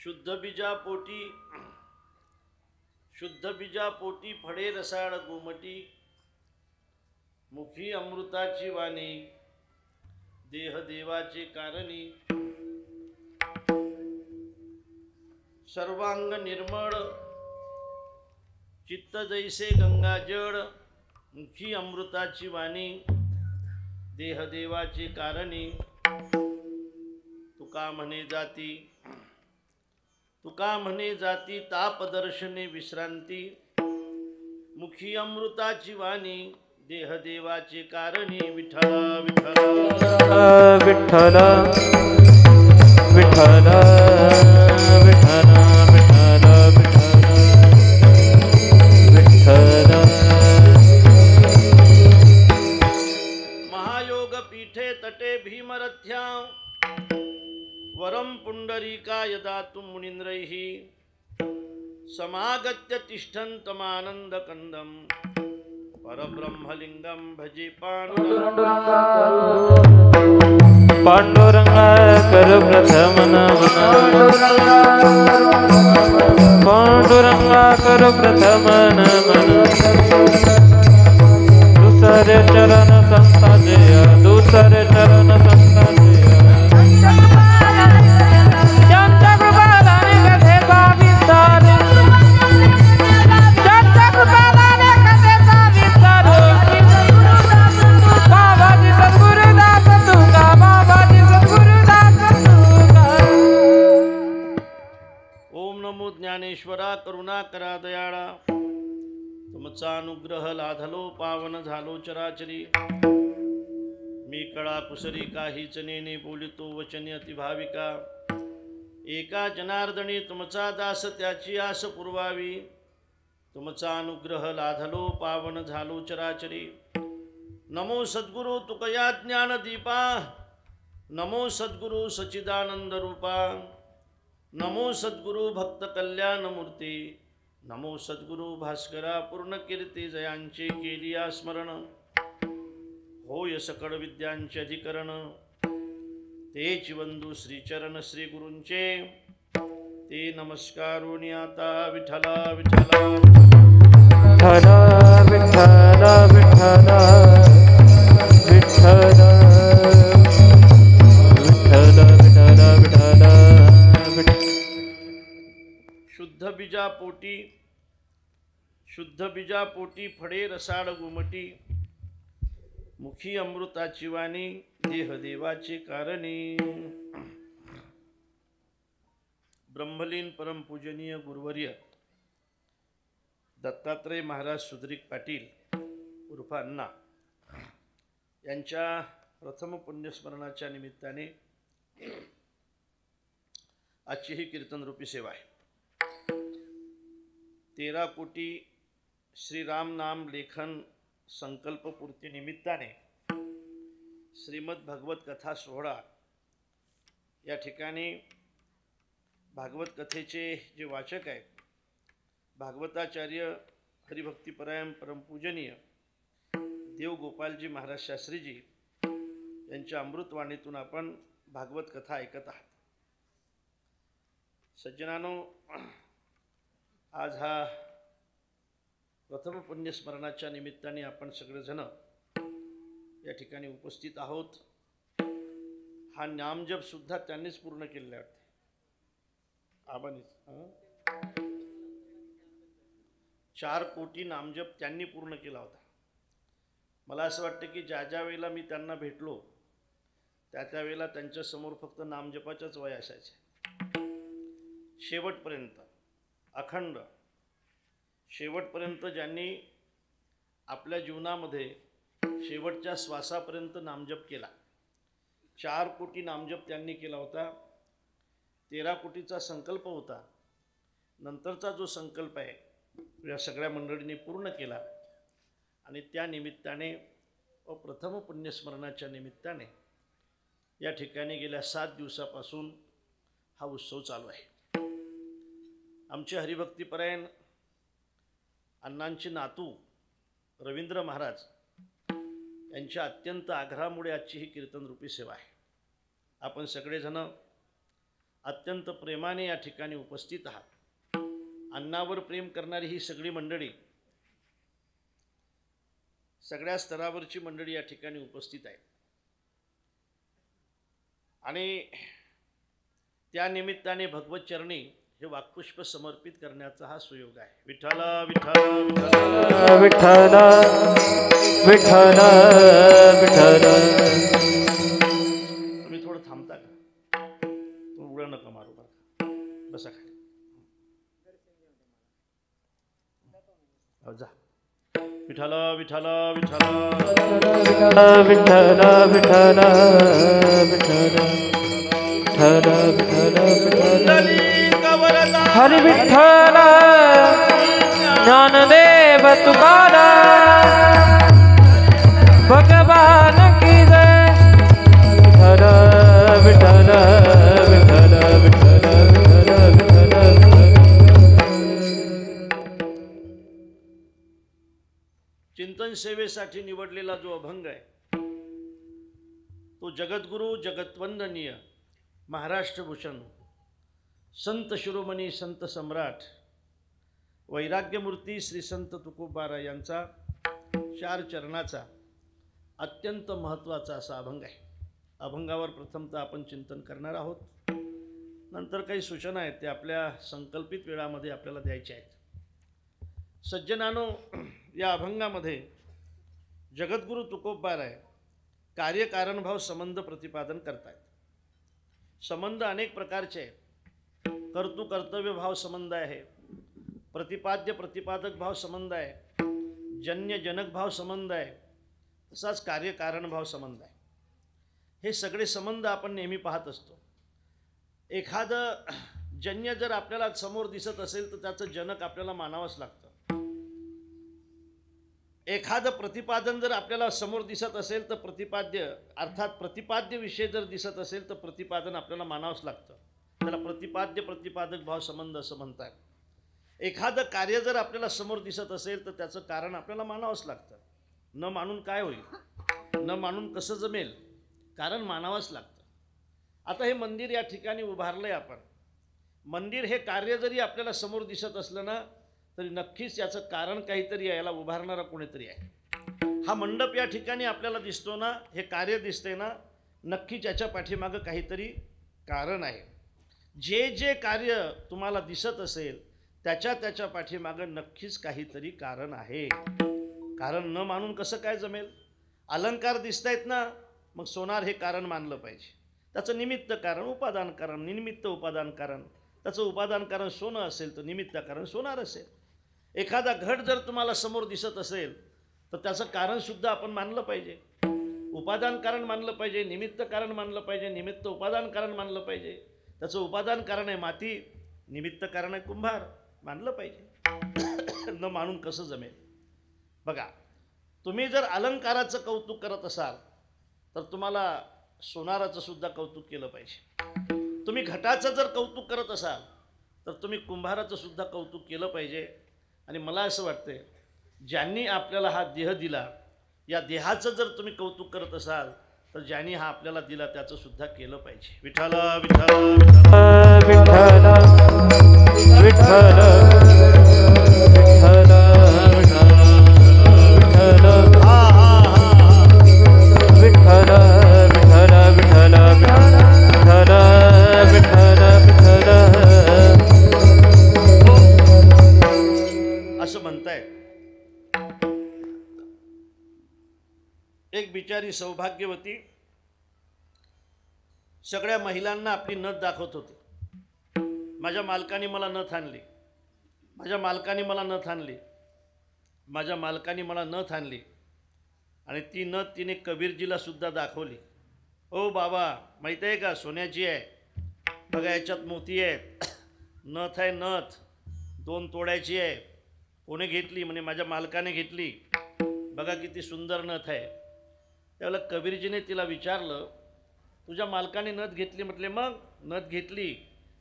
शुद्ध बीजा पोटी फळे रसाळ गोमटी, मुखी अमृताची वाणी, देह देवाचे कारणी, सर्वांग निर्मळ चित्त जैसे गंगाजळ, मुखी अमृताची वाणी, देह देवाचे कारणी, तुका म्हणे जाती ताप दर्शने विश्रांती, मुखी अमृताची वाणी, देह देवाचे कारणी, विठ्ठल विठ्ठल विठ्ठल विठ्ठल विठ्ठल विठ्ठल महायोग पीठे तटे भीमरथ्यां, वरम पुंडरीकाय दातुं मुनीन्द्रैः, समागत्य तिष्ठन्तमानन्दकन्दं, परब्रह्मलिंगं भजे पांडुरंगा कर प्रथम नमन, पांडुरंगा कर प्रथम नमन, दूसरे चरण संता जय, दूसरे चरण संता जय, ज्ञानेश्वरा करुणा करा दयाळा, तुमचा अनुग्रह लाधलो पावन झालो चराचरी, मी कळा कुसरी काहीच नेने बोलितो वचने अतिभाविका, एका जनार्दनी तुमचा दास त्याची आस पुरवावी, तुमचा अनुग्रह लाधलो पावन झालो चराचरी, नमो सद्गुरु तुकया ज्ञानदीपा, नमो सद्गुरु सच्चिदानंद रूपा, नमो सद्गुरु भक्त कल्याण मूर्ती, नमो सद्गुरु भास्करा पूर्ण कीर्ती, जयांचे केलिया स्मरण, होय सकळ विद्यांचे अधिकरण, तेच वंदू श्रीचरण श्री गुरूंचे, ते नमस्कारोनी आता विठ्ठला विठ्ठला विठ्ठला विठ्ठला विठ्ठला विठ्ठला विठ्ठला विठ्ठला शुद्ध बीजा पोटी फळे रसाळ गोमटी, मुखी अमृताची वाणी, देह देवाचे कारणी, ब्रह्मलीन परमपूजनीय गुरुवर्य दत्तात्रय महाराज सुधरिक पाटील उर्फ अण्णा यांच्या प्रथम पुण्यस्मरणाच्या निमित्ताने आजची ही कीर्तन रूपी सेवा आहे. 13 कोटी श्रीराम नाम लेखन संकल्प पूर्ती निमित्ताने श्रीमद भगवत कथा सोहळा या ठिकाणी भागवत कथेचे जे वाचक आहेत भागवताचार्य हरिभक्तिपरायण परमपूजनीय देव गोपालजी महाराज शास्त्रीजी यांच्या अमृतवाणीतून आपण भागवत कथा ऐकत आहात. सज्जनानो, आज हा प्रथम पुण्यस्मरणाच्या निमित्ताने आपण सगळेजण या ठिकाणी उपस्थित आहोत. हा नामजप सुद्धा त्यांनीच पूर्ण केलेला वाटते. आबानीच 4 कोटी नामजप त्यांनी पूर्ण केला होता. मला असं वाटतं की ज्या ज्या वेळेला मी त्यांना भेटलो त्या वेळेला त्यांच्या समोर फक्त नामजपाच्याच वय असायचे. शेवटपर्यंत अखंड शेवटपर्यंत ज्यांनी आपल्या जीवनामध्ये शेवटच्या श्वासापर्यंत नामजप केला. 4 कोटी नामजप त्यांनी केला होता. 13 कोटीचा संकल्प होता. नंतरचा जो संकल्प आहे या सगळ्या मंडळींनी पूर्ण केला आणि त्या निमित्ताने व प्रथम पुण्यस्मरणाच्या निमित्ताने या ठिकाणी गेल्या 7 दिवसापासून हा उत्सव चालू आहे. आमचे हरिभक्तिपरायण अण्णांचे नातू रवींद्र महाराज यांच्या अत्यंत आग्रहामुळे आजची ही कीर्तन रूपी सेवा आहे. आपण सगळेजण अत्यंत प्रेमाने या ठिकाणी उपस्थित आहात. अन्नावर प्रेम करणारी ही सगळी मंडळी, सगळ्या स्तरावरची मंडळी या ठिकाणी उपस्थित आहे. आणि त्या निमित्ताने भगवत चरणी हे वाक्पुष्प समर्पित करण्याचा हा सुयोग आहे. विठ्ठल विठ्ठल विठ्ठल विठ्ठल विठ्ठल. तुम्ही थोडं थांबता का? तुम्ही उड्या नका मारू बरं का. बसा खाली. जा. विठ्ठल विठ्ठल विठ्ठल विठ्ठल विठ्ठल विठ्ठल हरि विठ्ठल ज्ञानदेव तुकाराम भगवान की जय. विठ्ठल विठ्ठल विठ्ठल विठ्ठल विठ्ठल चिंतन सेवेसाठी निवडलेला जो अभंग आहे तो जगद्गुरु जगत्वंदनीय महाराष्ट्रभूषण संत शिरोमणी संत सम्राट वैराग्यमूर्ती श्री संत तुकोबाराय यांचा 4 चरणाचा अत्यंत महत्त्वाचा असा अभंग आहे. अभंगावर प्रथमतः आपण चिंतन करणार आहोत. नंतर काही सूचना आहेत त्या आपल्या संकल्पित वेळामध्ये आपल्याला द्यायच्या आहेत. सज्जनानो, या अभंगामध्ये जगद्गुरु तुकोबाराय कार्यकारणभाव संबंध प्रतिपादन करतात. संबंध अनेक प्रकारचे आहेत. कर्तृ-कर्तव्य भाव संबंध आहे, प्रतिपाद्य प्रतिपादक भाव संबंध आहे, जन्य जनक भाव संबंध आहे, तसाच कार्यकारण भाव संबंध आहे. हे सगळे संबंध आपण नेहमी पाहत असतो. एखादं जन्य जर आपल्याला समोर दिसत असेल तर त्याचं जनक आपल्याला मानावंच लागतं. एखादं प्रतिपादन जर आपल्याला समोर दिसत असेल तर प्रतिपाद्य अर्थात प्रतिपाद्य विषय जर दिसत असेल तर प्रतिपादन आपल्याला मानावंच लागतं. त्याला प्रतिपाद्य प्रतिपादक भाव संबंध असं म्हणतात. एखादं कार्य जर आपल्याला समोर दिसत असेल तर त्याचं कारण आपल्याला मानावंच लागतं. न मानून काय होईल, न मानून कसं जमेल, कारण मानावंच लागतं. आता हे मंदिर या ठिकाणी उभारलंय आपण. मंदिर हे कार्य जरी आपल्याला समोर दिसत असलं ना तरी नक्कीच याचं कारण काहीतरी आहे, याला उभारणारा कोणीतरी आहे. हा मंडप या ठिकाणी आपल्याला दिसतो ना, हे कार्य दिसतंय ना, नक्कीच याच्या पाठीमागं काहीतरी कारण आहे. जे जे कार्य तुम्हाला दिसत असेल त्याच्या पाठीमागं नक्कीच काहीतरी कारण आहे. कारण न मानून कसं काय जमेल. अलंकार दिसतायत ना, मग सोनार हे कारण मानलं पाहिजे. त्याचं निमित्त कारण, उपादान कारण, निमित्त उपादान कारण. त्याचं उपादान कारण सोनं असेल तर निमित्त कारण सोनार असेल. एखादा घट जर तुम्हाला समोर दिसत असेल तर त्याचं कारणसुद्धा आपण मानलं पाहिजे. उपादान कारण मानलं पाहिजे, निमित्त कारण मानलं पाहिजे, निमित्त उपादान कारण मानलं पाहिजे. त्याचं उपादान कारण आहे माती, निमित्त कारण आहे कुंभार, मानलं पाहिजे. न मानून कसं जमेल. बघा, तुम्ही जर अलंकाराचं कौतुक करत असाल तर तुम्हाला सोनाराचं सुद्धा कौतुक केलं पाहिजे. तुम्ही घटाचं जर कौतुक करत असाल तर तुम्ही कुंभाराचं सुद्धा कौतुक केलं पाहिजे. आणि मला असं वाटतंय ज्यांनी आपल्याला हा देह दिला, या देहाचं जर तुम्ही कौतुक करत असाल तर ज्यांनी हा आपल्याला दिला त्याचं सुद्धा केलं पाहिजे. विठ्ठल विठ्ठल विठ्ठल विठ्ठल विठ्ठल विठ्ठल विठ्ठल विठ्ठल असं म्हणताय. एक बिचारी सौभाग्यवती सगळ्या महिलांना आपली नथ दाखवत होती. माझ्या मालकाने मला नथ आणली, माझ्या मालकाने मला नथ आणली, माझ्या मालकाने मला नथ आणली. आणि ती नथ तिने कबीरजीला सुद्धा दाखवली. ओ बाबा, माहीत आहे का, सोन्याची आहे बघा, याच्यात मोती आहेत. नथ आहे, नथ 2 तोळ्याची आहे. कोणी घेतली म्हणे माझ्या मालकाने घेतली, बघा किती सुंदर नथ आहे. त्यावेळेला कबीरजीने तिला विचारलं, तुझ्या मालकाने नथ घेतली? म्हटले मग नथ घेतली,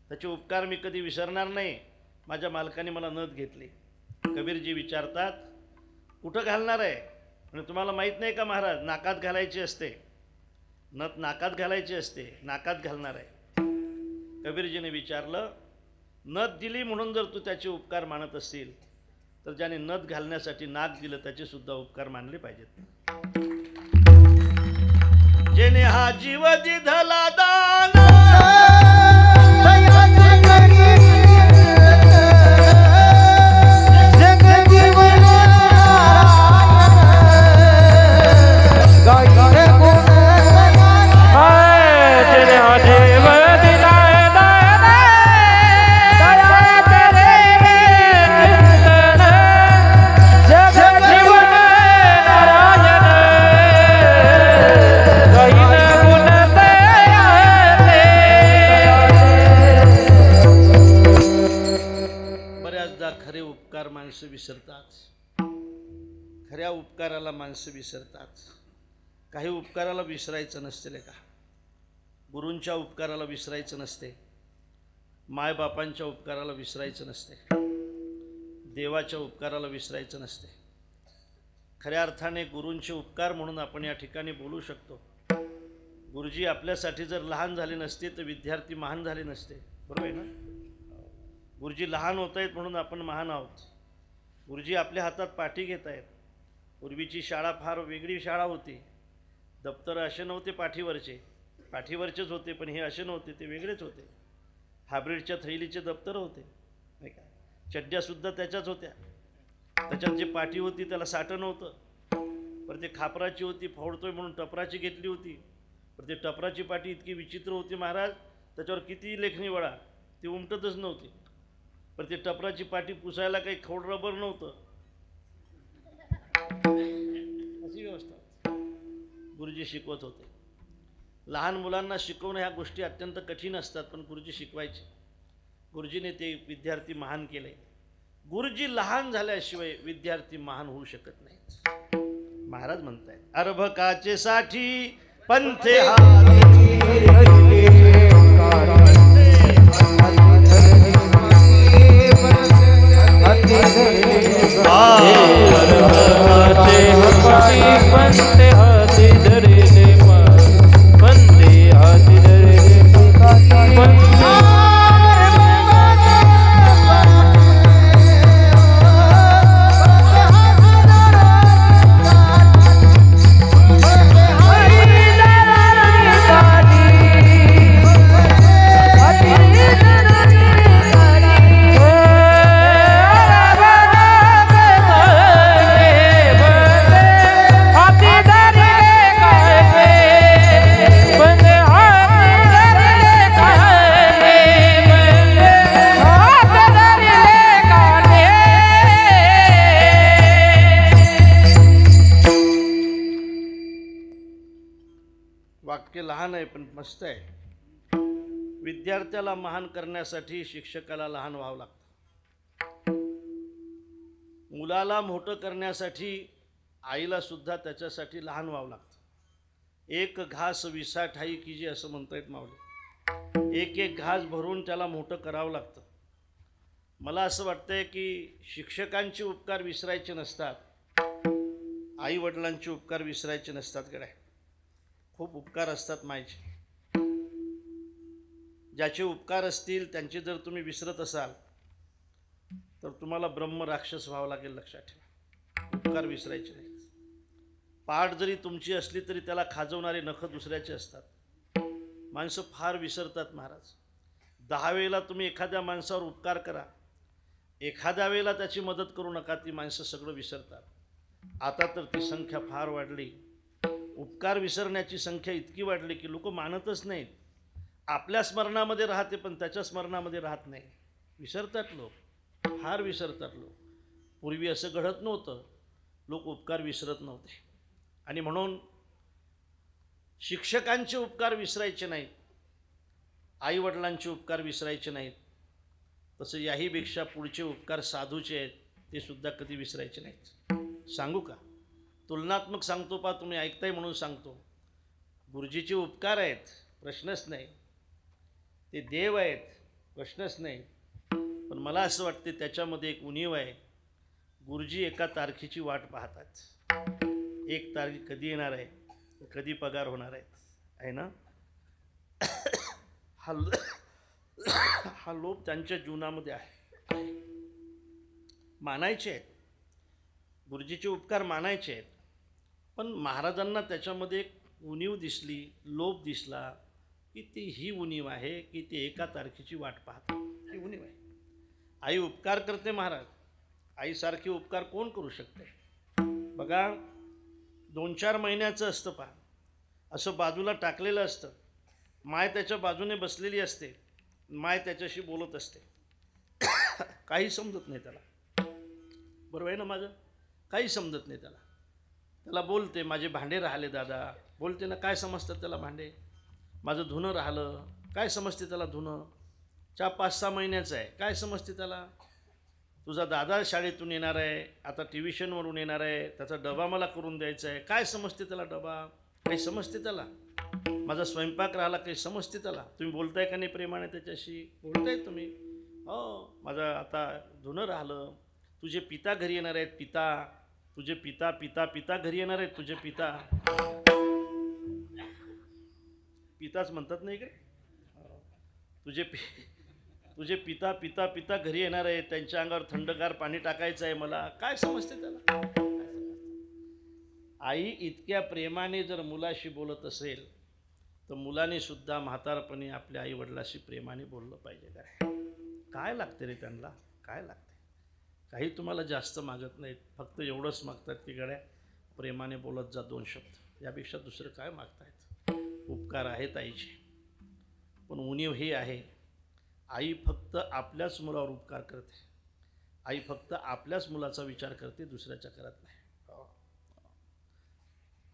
त्याचे उपकार मी कधी विसरणार नाही. माझ्या मालकाने मला नथ घेतली. कबीरजी विचारतात, कुठं घालणार आहे? म्हणजे तुम्हाला माहीत नाही का महाराज, नाकात घालायची असते नथ, नाकात घालायची असते, नाकात घालणार आहे. कबीरजीने विचारलं, नथ दिली म्हणून जर तू त्याचे उपकार मानत असतील तर ज्याने नथ घालण्यासाठी नाक दिलं त्याचे सुद्धा उपकार मानले पाहिजेत. जेने हा जीव दिधला दान खरे उपकार माणसं विसरतात. खऱ्या उपकाराला माणसं विसरतात. काही उपकाराला विसरायचं नसते का. गुरूंच्या उपकाराला विसरायचं नसते, मायबापांच्या उपकाराला विसरायचं नसते, देवाच्या उपकाराला विसरायचं नसते. खऱ्या अर्थाने गुरूंचे उपकार म्हणून आपण या ठिकाणी बोलू शकतो. गुरुजी आपल्यासाठी जर लहान झाले नसते तर विद्यार्थी महान झाले नसते. बरोबर आहे ना. गुरुजी लहान होत आहेत म्हणून आपण महान आहोत. गुरुजी आपल्या हातात पाठी घेत आहेत. पूर्वीची शाळा फार वेगळी शाळा होती. दप्तर असे नव्हते पाठीवरचेच होते, पण हे असे नव्हते, ते वेगळेच होते. हायब्रिडच्या थैलीचे दप्तर होते नाही का. चड्ड्यासुद्धा त्याच्याच होत्या. त्याच्यात जी पाठी होती त्याला साठं नव्हतं. पण ते खापराची होती, फोडतोय म्हणून टपराची घेतली होती. पण ते टपराची पाठी इतकी विचित्र होती महाराज, त्याच्यावर किती लेखणी वळा ती उमटतच नव्हती. पण ते टपराची पाठी पुसायला काही खोड रबर नव्हतं. अशी व्यवस्था गुरुजी शिकवत होते. लहान मुलांना शिकवणं ह्या गोष्टी अत्यंत कठीण असतात, पण गुरुजी शिकवायचे. गुरुजीने ते विद्यार्थी महान केले. गुरुजी लहान झाल्याशिवाय विद्यार्थी महान होऊ शकत नाही. महाराज म्हणतायत, अर्भकाचे साठी पंथे वाक्य लहान आहे पण मस्त आहे. विद्यार्थ्याला महान करण्यासाठी शिक्षकाला लहान व्हावं लागतं. मुलाला मोठं करण्यासाठी आईला सुद्धा त्याच्यासाठी लहान व्हावं लागतं. एक घास विसा ठाई कीजे असं म्हणतायत माऊली. एक एक घास भरून त्याला मोठं करावं लागतं. मला असं वाटतंय की शिक्षकांचे उपकार विसरायचे नसतात, आई वडिलांचे उपकार विसरायचे नसतात. गड्या खूप उपकार असतात मायचे. ज्याचे उपकार असतील त्यांचे जर तुम्ही विसरत असाल तर तुम्हाला ब्रह्म राक्षस व्हावं लागेल. लक्षात ठेवा, उपकार विसरायचे नाही. पाठ जरी तुमची असली तरी त्याला खाजवणारे नख दुसऱ्याचे असतात. माणसं फार विसरतात महाराज. 10 वेळेला तुम्ही एखाद्या माणसावर उपकार करा, एखाद्या वेळेला त्याची मदत करू नका, ती माणसं सगळं विसरतात. आता तर ती संख्या फार वाढली. उपकार विसरण्याची संख्या इतकी वाढली की लोक मानतच नाहीत. आपल्या स्मरणामध्ये राहते पण त्याच्या स्मरणामध्ये राहत नाही. विसरतात लोक, फार विसरतात लोक. पूर्वी असं घडत नव्हतं. लोक उपकार विसरत नव्हते. आणि म्हणून शिक्षकांचे उपकार विसरायचे नाहीत, आई वडिलांचे उपकार विसरायचे नाहीत. तसं याहीपेक्षा पुढचे उपकार साधूचे आहेत, ते सुद्धा कधी विसरायचे नाहीत. सांगू का? तुलनात्मक सांगतो पा, तुम्ही ऐकताय म्हणून सांगतो. गुरुजीचे उपकार आहेत, प्रश्नच नाही. ते देव आहेत, प्रश्नच नाही. पण मला असं वाटते त्याच्यामध्ये एक उणीव आहे. गुरुजी एका तारखेची वाट पाहतात. एक तारीख कधी येणार आहे, कधी पगार होणार आहे ना. हा लोभ त्यांच्या जीवनामध्ये आहे. मानायचे आहेत, गुरुजीचे उपकार मानायचे आहेत, पण महाराजांना त्याच्यामध्ये एक उणीव दिसली, लोभ दिसला की ती ही उणीव आहे की ती एका तारखेची वाट पाहत, ही उणीव आहे. आई उपकार करते महाराज, आईसारखे उपकार कोण करू शकते? बघा 2-4 महिन्याचं असतं पहा, असं बाजूला टाकलेलं असतं, माय त्याच्या बाजूने बसलेली असते, माय त्याच्याशी बोलत असते, काही समजत नाही त्याला, बरोबर आहे ना माझं? काही समजत नाही त्याला. त्याला बोलते माझे भांडे राहिले दादा, बोलते ना, काय समजतं त्याला भांडे? माझं धुणं राहिलं, काय समजते त्याला धुणं? 4-5-6 महिन्याचं आहे, काय समजते त्याला? तुझा दादा शाळेतून येणार आहे, आता ट्युशनवरून येणार आहे, त्याचा डबा मला करून द्यायचा आहे, काय समजते त्याला डबा? काही समजते त्याला? माझा स्वयंपाक राहिला, काही समजते त्याला? तुम्ही बोलताय का नाही प्रेमाने त्याच्याशी? बोलताय तुम्ही? हो. माझं आता धुणं राहिलं, तुझे पिता घरी येणार आहेत, पिता, तुझे पिता पिता पिता घरी येणार आहेत, तुझे पिता, पिताच म्हणतात नाही का? तुझे पिता पिता पिता घरी येणार आहे, त्यांच्या अंगावर थंडगार पाणी टाकायचं आहे मला, काय समजते त्याला? आई इतक्या प्रेमाने जर मुलाशी बोलत असेल तर मुलाने सुद्धा म्हातारपणी आपल्या आई वडिलाशी प्रेमाने बोललं पाहिजे. काय लागते रे त्यांना? काय लागते? काही तुम्हाला जास्त मागत नाहीत, फक्त एवढंच मागतात की गड्या प्रेमाने बोलत जा 2 शब्द, यापेक्षा दुसरं काय मागतायत? उपकार आहेत आईचे, पण उणीव हे आहे, आई फक्त आपल्याच मुलावर उपकार करते, आई फक्त आपल्याच मुलाचा विचार करते, दुसऱ्याच्या करत नाही.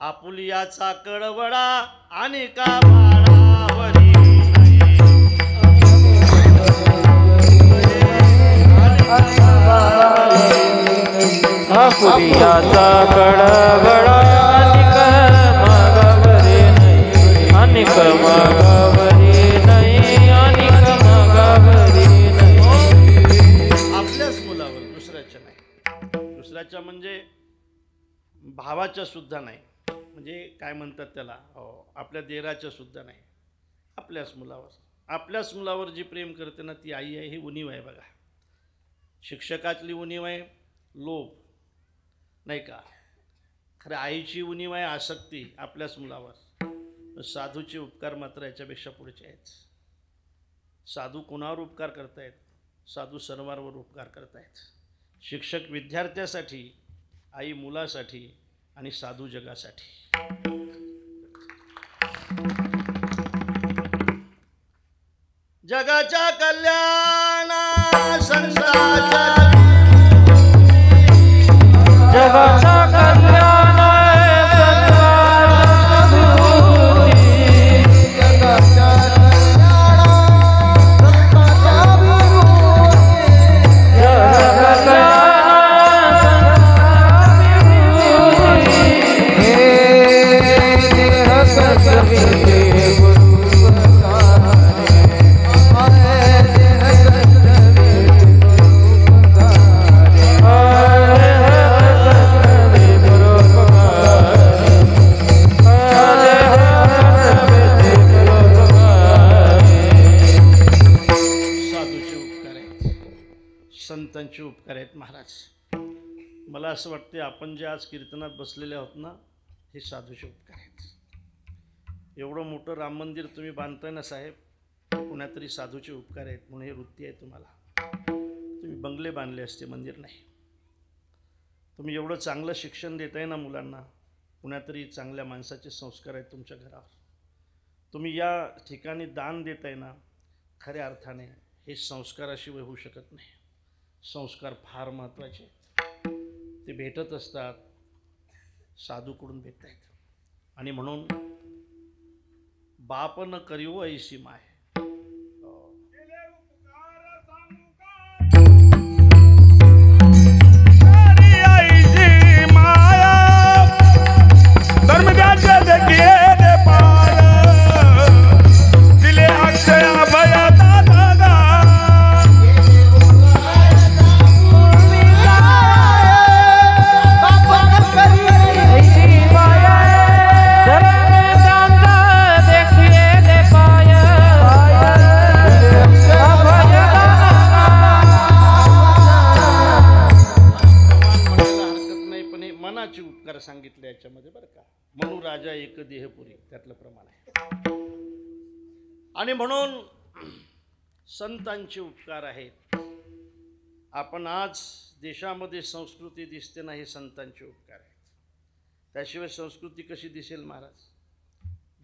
आपुलियाचा कळवळा आणि का भाडावरी, आपुलियाचा कळवळा अनिक मागावरी नाही, अनिक मागावरी नाही, अनिक मागावरी नाही. आपल्याच मुलावर, दुसऱ्याच्या नाही. दुसऱ्याच्या म्हणजे भावाच्या सुद्धा नाही, म्हणजे काय म्हणतात त्याला, आपल्या देराच्या सुद्धा नाही, आपल्याच मुलावर. आपल्याच मुलावर जी प्रेम करते ना ती आई आहे. ही उणीव आहे बघा. शिक्षकातली उणीव आहे लोभ, नाही का? खरं आईची उणीव आहे आसक्ती आपल्याच मुलावर. साधूचे उपकार मात्र याच्यापेक्षा पुढचे आहेत. साधू कोणावर उपकार करतायत? साधू सर्वांवर उपकार करतायत. शिक्षक विद्यार्थ्यासाठी, आई मुलासाठी आणि साधू जगासाठी. जगाच्या कल्याणा संताच्या, जगाचा कल्याण संतांचे उपकार आहेत महाराज. मला असं वाटते आपण जे आज कीर्तनात बसलेले आहोत ना, हे साधूचे उपकार आहेत. एवढं मोठं राम मंदिर तुम्ही बांधताय ना साहेब, कुणातरी साधूचे उपकार आहेत म्हणून हे वृत्ती आहे तुम्हाला. तुम्ही बंगले बांधले असते, मंदिर नाही. तुम्ही एवढं चांगलं शिक्षण देताय ना मुलांना, कुणातरी चांगल्या माणसाचे संस्कार आहेत तुमच्या घरावर. तुम्ही या ठिकाणी दान देताय ना, खऱ्या अर्थाने हे संस्काराशिवाय होऊ शकत नाही. संस्कार फार महत्त्वाचे आहेत, ते भेटत असतात, साधूकडून भेटत आहेत. आणि म्हणून बाप न करियो ऐशी माय. सांगितले याच्यामध्ये बरं का. म्हणू राजा एक देहपुरी त्यातलं प्रमाण आहे. आणि म्हणून संतांचे उपकार आहेत. आपण आज देशामध्ये संस्कृती दिसते ना, हे संतांचे उपकार आहेत. त्याशिवाय संस्कृती कशी दिसेल महाराज.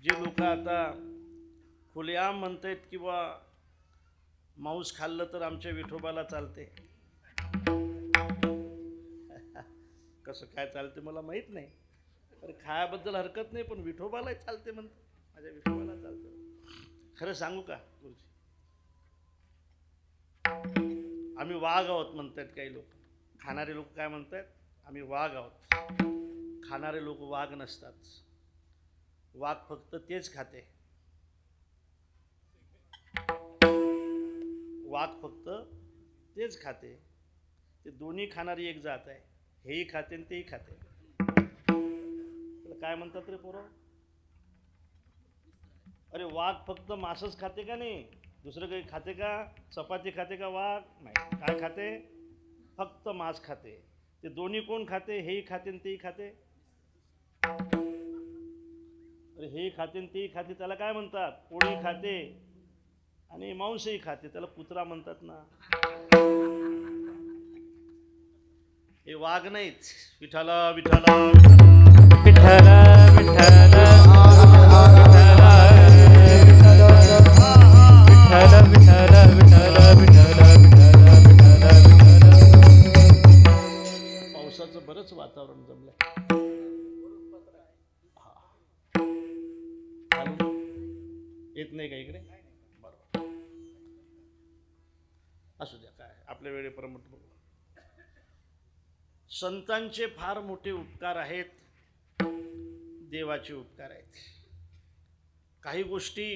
जे लोक आता खुलेआम म्हणतायत किंवा मांस खाल्लं तर आमच्या विठोबाला चालते, कसं काय चालते मला माहित नाही, पण खायाबद्दल हरकत नाही, पण विठोबालाही चालते म्हणते, माझ्या विठोबाला चालते. खरं सांगू का गुरुजी, आम्ही वाघ आहोत म्हणतात काही लोक. खाणारे लोक काय म्हणतात, आम्ही वाघ आहोत. खाणारे लोक वाघ नसतात. वाघ फक्त तेच खाते, वाघ फक्त तेच खाते. ते दोन्ही खाणारी एक जात आहे. हेही खाते आणि तेही खाते. काय म्हणतात रे पोरं, अरे वाघ फक्त मांसच खाते का नाही, दुसरं काही खाते का, चपाती खाते का वाघ, नाही. काय खाते, फक्त मांस खाते. ते दोन्ही कोण खाते, हेही खाते आणि तेही खाते. अरे हेही खाते आणि तेही खाते, त्याला काय म्हणतात, पोळी खाते आणि मांसही खाते, त्याला कुत्रा म्हणतात ना. हे वाघ नाहीत. विठाला विठाला विठ्ठल विठ्ठल पावसाचं बरंच वातावरण जमलंय. येत नाही का इकडे, बरोबर, असू द्या, काय आपल्या वेळेप्रमाणे बघू. संतांचे फार मोठे उपकार आहेत, देवाचे उपकार आहेत. काही गोष्टी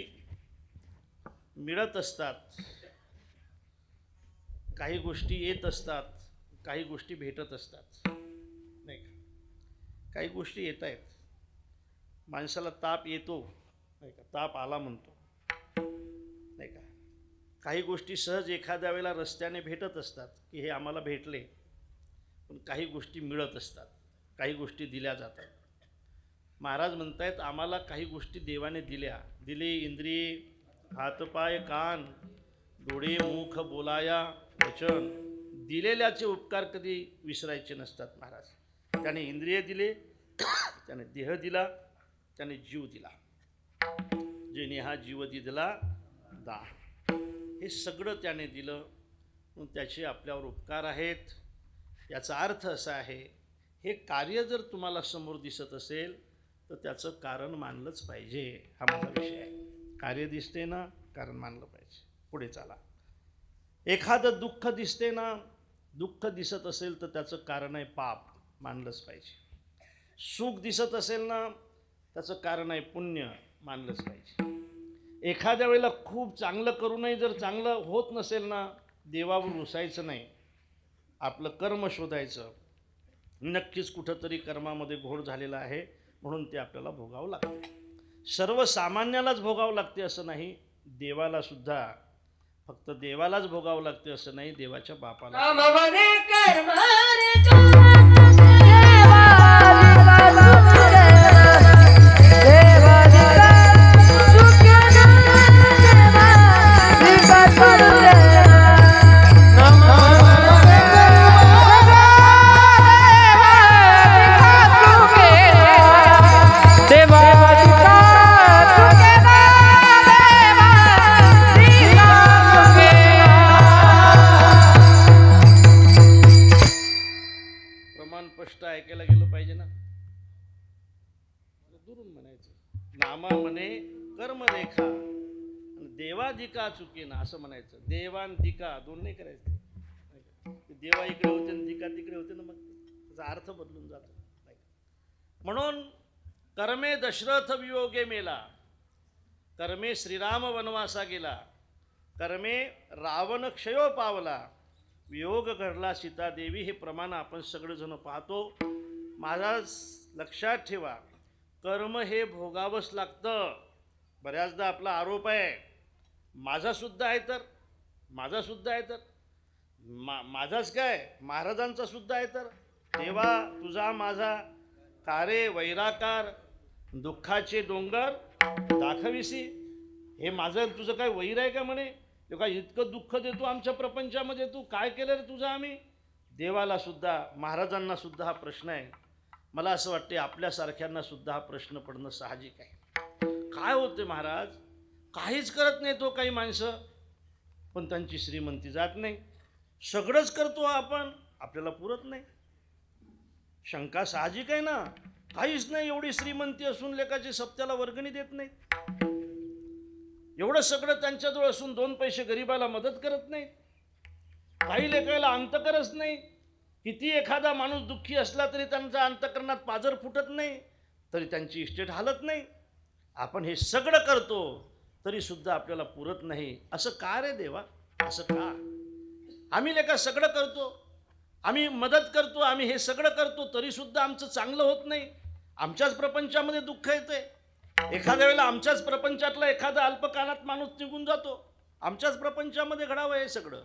मिळत असतात, काही गोष्टी येत असतात, काही गोष्टी भेटत असतात, नाही का. काही गोष्टी येत आहेत. माणसाला ताप येतो, नाही का, ताप आला म्हणतो, नाही का. काही गोष्टी सहज एखाद्या वेळेला रस्त्याने भेटत असतात की हे आम्हाला भेटले. पण काही गोष्टी मिळत असतात, काही गोष्टी दिल्या जातात. महाराज म्हणतायत आम्हाला काही गोष्टी देवाने दिल्या. दिले इंद्रिये, हातपाय कान, डोळे मुख बोलाया वचन. दिलेल्याचे उपकार कधी विसरायचे नसतात महाराज. त्याने इंद्रिय दिले, त्याने देह दिला, त्याने जीव दिला. जेणे हा जीव दिला दा, हे सगळं त्याने दिलं. म्हणून त्याचे आपल्यावर उपकार आहेत. याचा अर्थ असा आहे, हे कार्य जर तुम्हाला समोर दिसत असेल तर त्याचं कारण मानलंच पाहिजे. हा माझा विषय आहे. कार्य दिसते ना, कारण मानलं पाहिजे. पुढे चला. एखादं दुःख दिसते ना, दुःख दिसत असेल तर त्याचं कारण आहे पाप, मानलंच पाहिजे. सुख दिसत असेल ना, त्याचं कारण आहे पुण्य, मानलंच पाहिजे. एखाद्या वेळेला खूप चांगलं करूनही जर चांगलं होत नसेल ना, देवावर रुसायचं नाही, आपलं कर्म शोधायचं. नक्कीच कुठंतरी कर्मामध्ये घोळ झालेला आहे, म्हणून ते आपल्याला भोगावं लागते. सर्वसामान्यालाच भोगावं लागते असं नाही, देवाला सुद्धा. फक्त देवालाच भोगावं लागते असं नाही, देवाच्या बापाला. स्पष्ट ऐकायला गेलं पाहिजे ना. दुरून म्हणायचं, नामा म्हणे कर्म रेखा देवाधिका चुकीना, असं म्हणायचं. देवांधिका दोन नाही करायचं. देवा इकडे होते आणि दिका तिकडे होते ना, मग त्याचा अर्थ बदलून जातो. म्हणून कर्मे दशरथ वियोगे मेला, कर्मे श्रीराम वनवासा गेला, कर्मे रावण क्षयो पावला, वियोग घडला सीतादेवी. हे प्रमाण आपण सगळेजण पाहतो. महाराज लक्षात ठेवा, कर्म हे भोगावंच लागतं. बऱ्याचदा आपला आरोप आहे, माझासुद्धा आहे तर, माझासुद्धा आहे तर, माझाच काय, महाराजांचा सुद्धा आहे तर. देवा तुझा माझा कारे वैराकार दुःखाचे डोंगर दाखविसी. हे माझं तुझं काय वैर आहे का म्हणे? तो काय इतकं दुःख देतो आमच्या प्रपंचामध्ये, तू काय केलं रे तुझं? आम्ही देवाला सुद्धा, महाराजांना सुद्धा हा प्रश्न आहे. मला असं वाटते आपल्यासारख्यांना सुद्धा हा प्रश्न पडणं साहजिक आहे. काय होते महाराज, काहीच करत नाही तो काही माणसं, पण त्यांची श्रीमंती जात नाही. सगळंच करतो आपण, आपल्याला पुरत नाही. शंका साहजिक आहे ना. काहीच नाही, एवढी श्रीमंती असून लेकाची सप्त्याला वर्गणी देत नाहीत. एवढं सगळं त्यांच्याजवळ असून 2 पैसे गरीबाला मदत करत नाही. काही लेकायला अंतकरच नाही. किती एखादा माणूस दुःखी असला तरी त्यांच्या अंतकरणात पाजर फुटत नाही, तरी त्यांची इस्टेट हालत नाही. आपण हे सगळं करतो तरी सुद्धा आपल्याला पुरत नाही. असं का रे देवा? असं का? आम्ही लेका सगळं करतो, आम्ही मदत करतो, आम्ही हे सगळं करतो, तरी सुद्धा आमचं चांगलं होत नाही. आमच्याच प्रपंचामध्ये दुःख येते. एखाद्या वेळेला आमच्याच प्रपंचातला एखादा अल्पकालात माणूस निघून जातो. आमच्याच प्रपंचामध्ये घडावं हे सगळं.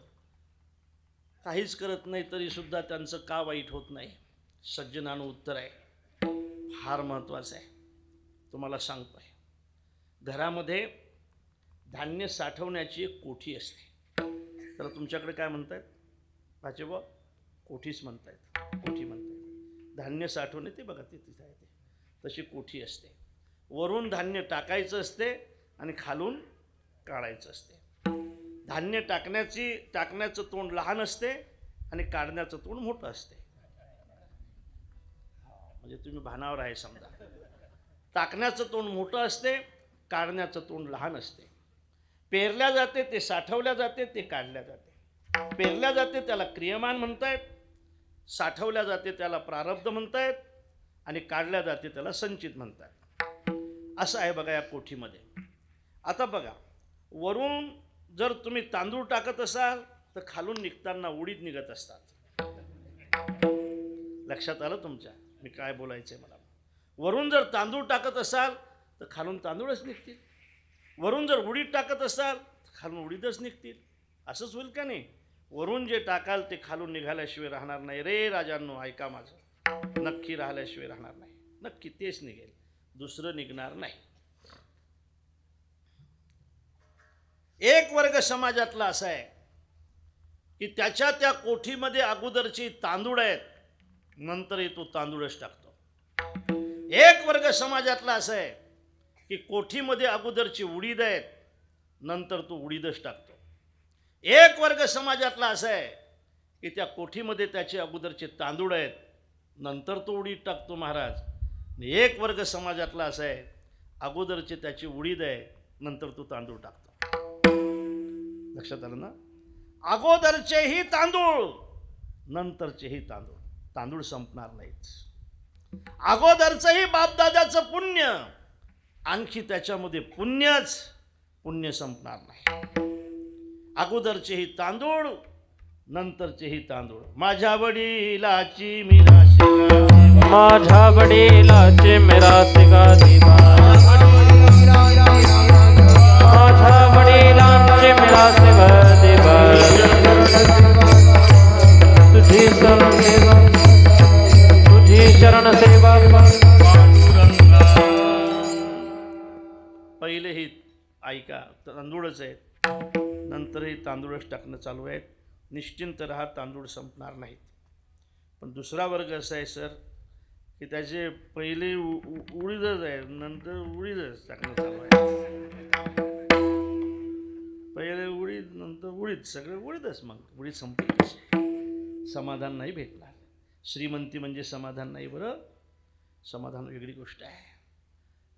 काहीच करत नाही तरी सुद्धा त्यांचं का वाईट होत नाही? सज्जनानं उत्तर आहे, फार महत्त्वाचं आहे. तुम्हाला सांगतोय, घरामध्ये धान्य साठवण्याची एक कोठी असते. त्याला तुमच्याकडे काय म्हणतायत? पाचेबा कोठीच म्हणतायत, कोठी म्हणतायत. धान्य साठवणे ते बघा, ते तिथे आहे ते, तशी कोठी असते. वरून धान्य टाकायचं असते आणि खालून काढायचं असते. धान्य टाकण्याचं तोंड लहान असते आणि काढण्याचं तोंड मोठं असते. म्हणजे तुम्ही भानावर आहे समजा. टाकण्याचं तोंड मोठं असते, काढण्याचं तोंड लहान असते. पेरल्या जाते ते साठवल्या जाते, ते काढल्या जाते. पेरल्या जाते त्याला क्रियमान म्हणतायत, साठवल्या जाते त्याला प्रारब्ध म्हणतायत, आणि काढल्या जाते त्याला संचित म्हणतायत. असं आहे बघा या कोठीमध्ये. आता बघा, वरून जर तुम्ही तांदूळ टाकत असाल तर खालून निघताना उडीद निघत असतात. लक्षात आलं तुमच्या मी काय बोलायचंय मला? वरून जर तांदूळ टाकत असाल तर खालून तांदूळच निघतील. वरून जर उडीद टाकत असाल तर खालून उडीदच निघतील. असंच होईल का नाही? वरून जे टाकाल ते खालून निघाल्याशिवाय राहणार नाही रे राजांनो, ऐका माझं. नक्की राहिल्याशिवाय राहणार नाही. नक्की तेच निघेल, दुसरं निघणार नाही. एक वर्ग समाजातला असा आहे की त्याच्या त्या कोठीमध्ये अगोदरची तांदूळ आहेत, नंतर तो तांदूळच टाकतो. एक वर्ग समाजातला असा आहे की कोठीमध्ये अगोदरची उडीद आहेत, नंतर तो उडीदच टाकतो. एक वर्ग समाजातला असा आहे की त्या कोठीमध्ये त्याचे अगोदरचे तांदूळ आहेत, नंतर तो उडीद टाकतो महाराज. एक वर्ग समाजातला असा आहे, अगोदरचे त्याची उडीद आहे, नंतर तो तांदूळ टाकतो. लक्षात आलं ना? अगोदरचेही तांदूळ, नंतरचेही तांदूळ. तांदूळ संपणार नाहीत. अगोदरचंही बापदादाचं पुण्य, आणखी त्याच्यामध्ये पुण्य संपणार नाही. अगोदरचेही तांदूळ, नंतरचेही तांदूळ. माझ्या वडिलाची मिराशी गा, माझ्या वडिलाची मिरासी गा देवा, माझ्या वडिलांची मिरासी गा देवा. तुझी शरण सेवा, तुझी शरण सेवा. पहिले ही ऐका, तांदूळच आहेत, नंतरही तांदूळच टाकणं चालू आहे. निश्चिंत राहा, तांदूळ संपणार नाहीत. पण दुसरा वर्ग असा आहे सर की त्याचे पहिले उडीदच आहे, नंतर उडीदच टाकणं चालू आहे. पहिले उडीद, नंतर उडीद, सगळं उडीदच. मग उडीद संपली कशी? समाधान नाही भेटणार. श्रीमंती म्हणजे समाधान नाही बरं. समाधान वेगळी गोष्ट आहे.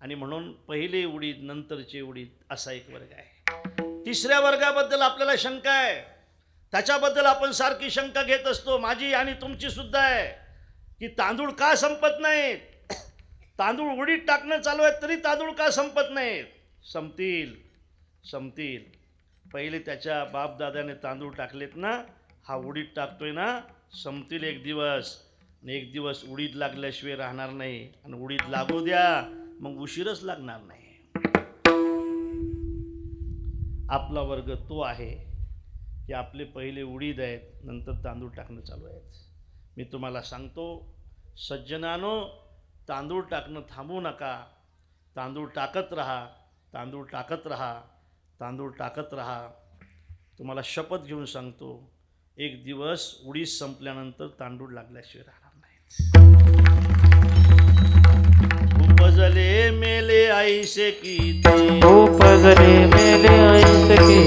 आणि म्हणून पहिले उडीद, नंतरचे उडीद, असा एक वर्ग आहे. तिसऱ्या वर्गाबद्दल आपल्याला शंका आहे. त्याच्याबद्दल आपण सारखी शंका घेत असतो, माझी आणि तुमची सुद्धा आहे, की तांदूळ का संपत नाहीत? तांदूळ उडीद टाकणं चालू आहे तरी तांदूळ का संपत नाहीत? संपतील. पहिले त्याच्या बापदादाने तांदूळ टाकलेत ना, हा उडीद टाकतोय ना, संपतील एक दिवस. एक दिवस उडीद लागल्याशिवाय राहणार नाही. आणि उडीद लागू द्या, मग उशीरच लागणार नाही. आपला वर्ग तो आहे की आपले पहिले उडीद आहेत, नंतर तांदूळ टाकणं चालू आहेत. मी तुम्हाला सांगतो सज्जनानो, तांदूळ टाकणं थांबवू नका. तांदूळ टाकत राहा, तांदूळ टाकत राहा, तांदूळ टाकत राहा. तुम्हाला शपथ घेऊन सांगतो, एक दिवस उडीद संपल्यानंतर तांदूळ लागल्याशिवाय राहणार नाहीत. उपजले मेले आईसे किती, उपजले मेले ऐसे की,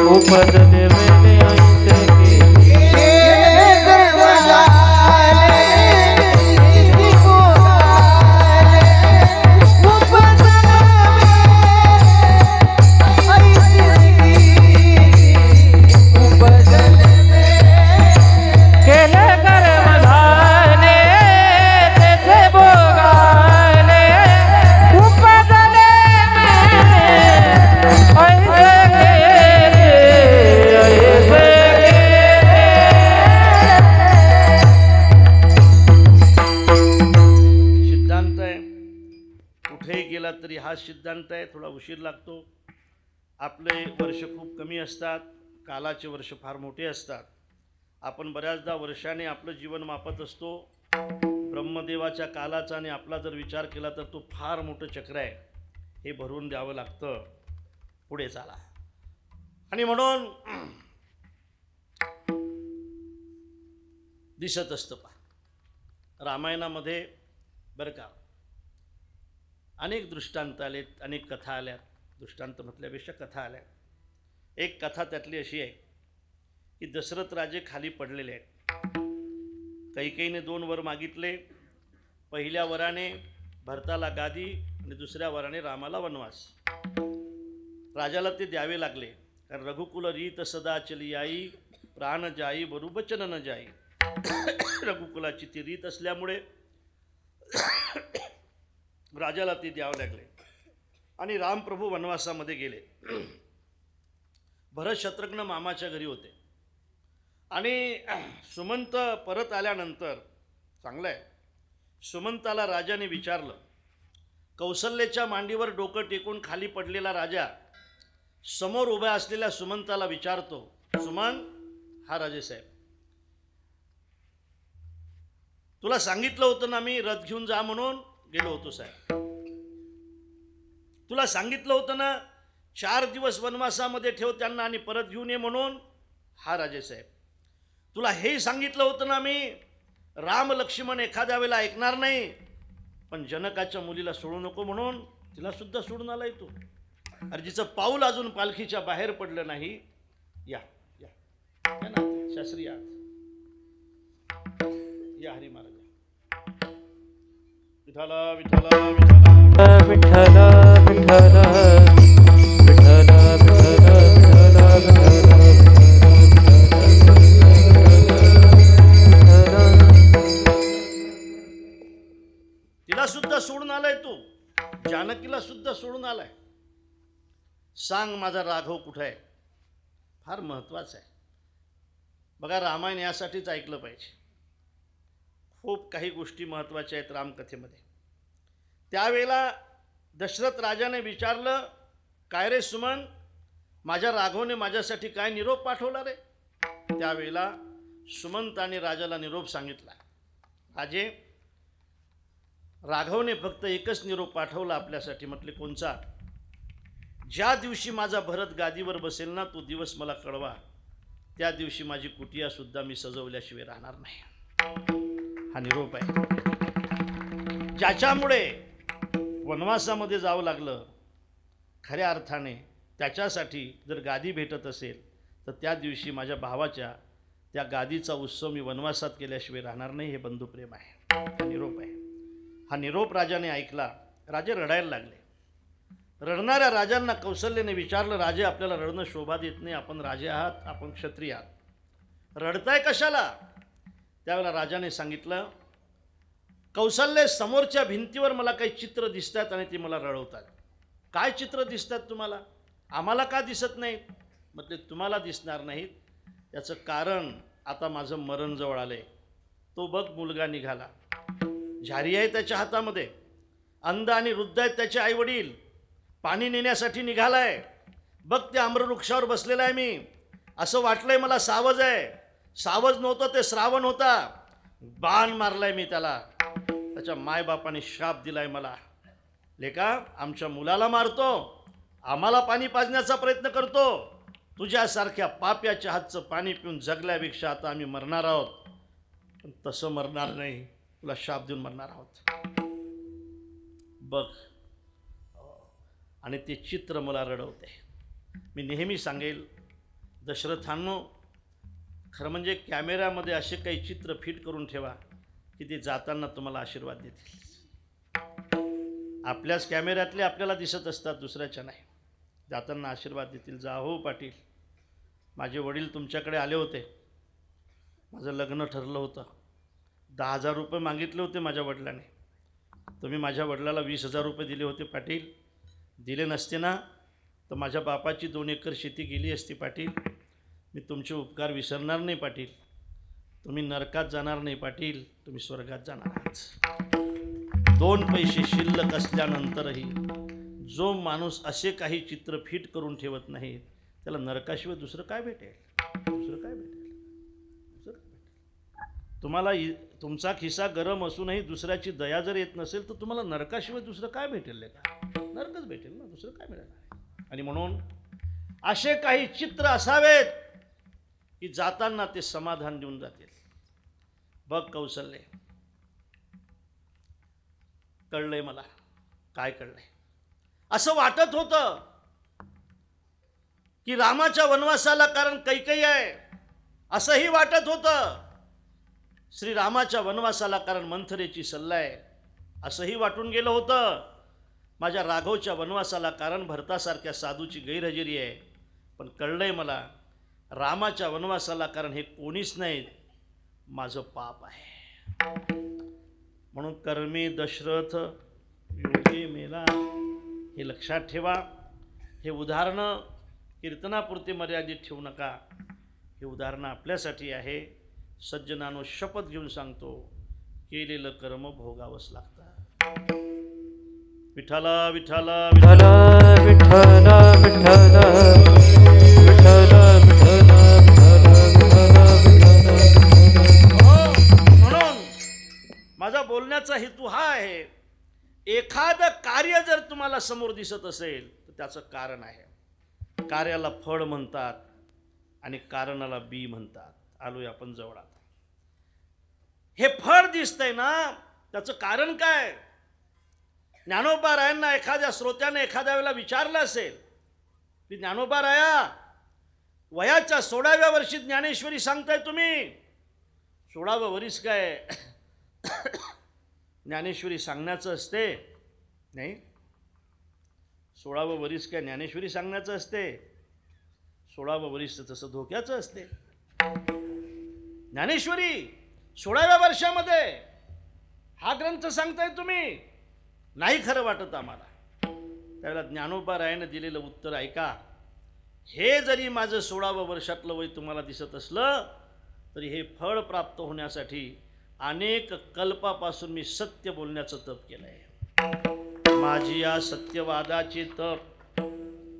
उपजले मेले ऐसे की. तरी हा सिद्धांत आहे. थोडा उशीर लागतो. आपले वर्ष खूप कमी असतात, कालाचे वर्ष फार मोठे असतात. आपण बऱ्याचदा वर्षाने आपलं जीवन मापत असतो. ब्रह्मदेवाच्या कालाचा आणि आपला जर विचार केला तर तो फार मोठं चक्र आहे. हे भरून द्यावं लागतं. पुढे चाला. आणि म्हणून दिसत असतं पहा रामायणामध्ये बरं का, अनेक दृष्टांत आलेत, अनेक कथा आल्यात. दृष्टांत म्हटल्यापेक्षा कथा आल्या. एक कथा त्यातली अशी आहे की दशरथ राजे खाली पडलेले आहेत. कैकेयीने 2 वर मागितले. पहिल्या वराने भरताला गादी आणि दुसऱ्या वराने रामाला वनवास. राजाला ते द्यावे लागले, कारण रघुकुल रीत सदा चली आई, प्राण जाई बरुबचन न जाई. रघुकुलाची ती रीत असल्यामुळे राजाला ते द्यावे लागले. आणि रामप्रभू वनवासामध्ये गेले. भरत शत्रुघ्न मामाच्या घरी होते. आणि सुमंत परत आल्यानंतर चांगलं आहे, सुमंताला राजाने विचारलं. कौसल्याच्या मांडीवर डोकं टेकून खाली पडलेला राजा समोर उभ्या असलेल्या सुमंताला विचारतो, सुमंत, हा राजेसाहेब, तुला सांगितलं होतं ना मी रथ घेऊन जा म्हणून? गेलो होतो साहेब. तुला सांगितलं होतं ना 4 दिवस वनवासामध्ये ठेव त्यांना आणि परत घेऊन ये म्हणून? हा राजेसाहेब. तुला हे सांगितलं होतं ना मी, राम लक्ष्मण एखाद्या वेळेला ऐकणार नाही, पण जनकाच्या मुलीला सोडू नको म्हणून? तिला सुद्धा सोडून आलाय तू. अरे जिचं पाऊल अजून पालखीच्या बाहेर पडलं नाही. या या या ना शास्त्री, या या हरी महाराज. विठाला विठाला विठाला विठ्ठल विठ्ठल विठ्ठल तिला सुद्धा सोडून आलाय तू, जानकीला सुद्धा सोडून आलाय. सांग माझा राघव कुठे आहे? फार महत्वाचं आहे. बघा, रामायण यासाठीच ऐकलं पाहिजे. खूप काही गोष्टी महत्त्वाच्या आहेत रामकथेमध्ये. त्यावेळेला दशरथ राजाने विचारलं, काय रे सुमन, माझ्या राघवने माझ्यासाठी काय निरोप पाठवला रे? त्यावेळेला सुमंताने राजाला निरोप सांगितला. राजे, राघवने फक्त एकच निरोप पाठवला आपल्यासाठी. म्हटले, कोणचा? ज्या दिवशी माझा भरत गादीवर बसेल ना, तो दिवस मला कळवा. त्या दिवशी माझी कुटिया सुद्धा मी सजवल्याशिवाय राहणार नाही. हा निरोप आहे. ज्याच्यामुळे वनवासामध्ये जावं लागलं, खऱ्या अर्थाने त्याच्यासाठी जर गादी भेटत असेल तर त्या दिवशी माझ्या भावाच्या त्या गादीचा उत्सव मी वनवासात केल्याशिवाय राहणार नाही. हे बंधुप्रेम आहे. हा निरोप आहे. हा निरोप राजाने ऐकला. राजे रडायला लागले. रडणाऱ्या राजांना कौशल्याने विचारलं, राजे, आपल्याला रडणं शोभा देत नाही. आपण राजे आहात, आपण क्षत्रिय आहात, रडताय कशाला? त्यावेळेला राजाने सांगितलं, कौशल्य, समोरच्या भिंतीवर मला काही चित्र दिसतात आणि ते मला रडवतात. काय चित्र दिसतात तुम्हाला? आम्हाला का दिसत नाहीत? म्हटले, तुम्हाला दिसणार नाहीत याचं कारण आता माझं मरण जवळ आलंय. तो बघ, मुलगा निघाला, झारी आहे त्याच्या हातामध्ये, अंध आणि वृद्ध आहेत त्याचे आईवडील, पाणी नेण्यासाठी निघालाय. बघ, त्या आम्रवृक्षावर बसलेला आहे मी. असं वाटलंय मला सावज आहे. सावज नव्हतं, ते श्रावण होता. बाण मारलाय मी त्याला. त्याच्या मायबापाने शाप दिलाय मला, लेका आमच्या मुलाला मारतो, आम्हाला पाणी पाजण्याचा प्रयत्न करतो, तुझ्यासारख्या पाप्याच्या हातचं पाणी पिऊन जगल्यापेक्षा आता आम्ही मरणार आहोत. पण तसं मरणार नाही, तुला शाप देऊन मरणार आहोत. बघ, आणि ते चित्र मला रडवते. मी नेहमी सांगेल दशरथांनो, खरं म्हणजे कॅमेऱ्यामध्ये असे काही चित्र फिट करून ठेवा की ते जाताना तुम्हाला आशीर्वाद देतील. आपल्याच कॅमेऱ्यातले आपल्याला दिसत असतात, दुसऱ्याच्या नाही. जाताना आशीर्वाद देतील. जा हो पाटील, माझे वडील तुमच्याकडे आले होते, माझं लग्न ठरलं होतं, 10,000 रुपये मागितले होते माझ्या वडिलांनी, तुम्ही माझ्या वडिलाला 20,000 रुपये दिले होते पाटील. दिले नसते ना तर माझ्या बापाची 2 एकर शेती गेली असती पाटील. मी तुमचे उपकार विसरणार नाही पाटील. तुम्ही नरकात जाणार नाही पाटील, तुम्ही स्वर्गात जाणार आहात. 2 पैसे शिल्लक असल्यानंतरही जो माणूस असे काही चित्र फिट करून ठेवत नाही त्याला नरकाशिवाय दुसरं काय भेटेल? दुसरं काय भेटेल? तुम्हाला तुमचा खिसा गरम असूनही दुसऱ्याची दया जर येत नसेल तर तुम्हाला नरकाशिवाय दुसरं काय भेटेल? का नरकच भेटेल ना, दुसरं काय मिळणार? आणि म्हणून असे काही चित्र असावेत की जाताना ते समाधान देऊन जातील. बघ कौशल्य, कळलंय मला. काय कळलंय? असं वाटत होतं की रामाच्या वनवासाला कारण कैकेयी आहे, असंही वाटत होतं. श्रीरामाच्या वनवासाला कारण मंथरेची सल्ला आहे, असंही वाटून गेलं होतं. माझ्या राघवच्या वनवासाला कारण भरतासारख्या साधूची गैरहजेरी आहे. पण कळलंय मला, रामाच्या वनवासाला कारण हे कोणीच नाहीत, माझं पाप आहे. म्हणून कर्मे दशरथ योगे मेला, हे लक्षात ठेवा. हे उदाहरणं कीर्तनापुरते मर्यादित ठेवू नका. हे उदाहरणं आपल्यासाठी आहे. सज्जनानो, शपथ घेऊन सांगतो, केलेलं कर्म भोगावंच लागतं. विठ्ठला विठ्ठला विठ्ठला विठ्ठला विठ्ठला विठ्ठला विठ्ठला. म्हणून माझा बोलण्याचा हेतू हा आहे, एखादं कार्य जर तुम्हाला समोर दिसत असेल तर त्याचं कारण आहे. कार्याला फळ म्हणतात आणि कारणाला बी म्हणतात. आलोय आपण जवळ. आता हे फळ दिसतंय ना, त्याचं कारण काय? ज्ञानोबा रायांना एखाद्या श्रोत्याने एखाद्या वेळेला विचारलं असेल की ज्ञानोबा राया, वयाच्या 16व्या वर्षी ज्ञानेश्वरी सांगताय तुम्ही, 16वं वर्ष काय ज्ञानेश्वरी सांगण्याचं असते? नाही, 16वं वर्ष काय ज्ञानेश्वरी सांगण्याचं असते? 16वं वर्ष तसं धोक्याचं असते. ज्ञानेश्वरी 16व्या वर्षामध्ये हा ग्रंथ सांगताय तुम्ही, नाही खरं वाटत आम्हाला. त्यावेळेला ज्ञानोबा रायानं दिलेलं उत्तर ऐका. हे जरी माझं 16वं वर्षातलं वय तुम्हाला दिसत असलं तरी हे फळ प्राप्त होण्यासाठी अनेक कल्पापासून मी सत्य बोलण्याचं तप केलंय. माझी या सत्यवादाचे तप,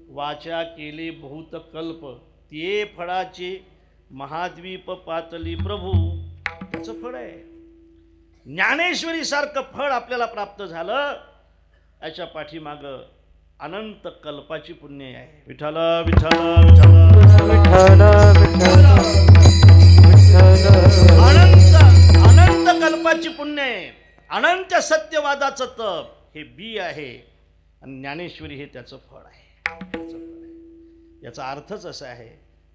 वाचा केली बहुत कल्प, ते फळाचे महाद्वीप पातली प्रभू, त्याचं फळ आहे. ज्ञानेश्वरी सारखं फळ आपल्याला प्राप्त झालं, याच्या पाठीमागं अनंत कल्पाची पुण्य आहे. विठ्ठला विठ्ठला विठ्ठला विठ्ठला, अनंत अनंत कल्पाची पुण्य आहे. अनंत सत्यवादाचं तप हे बी आहे आणि ज्ञानेश्वरी हे त्याचं फळ आहे. याचा अर्थच असा आहे,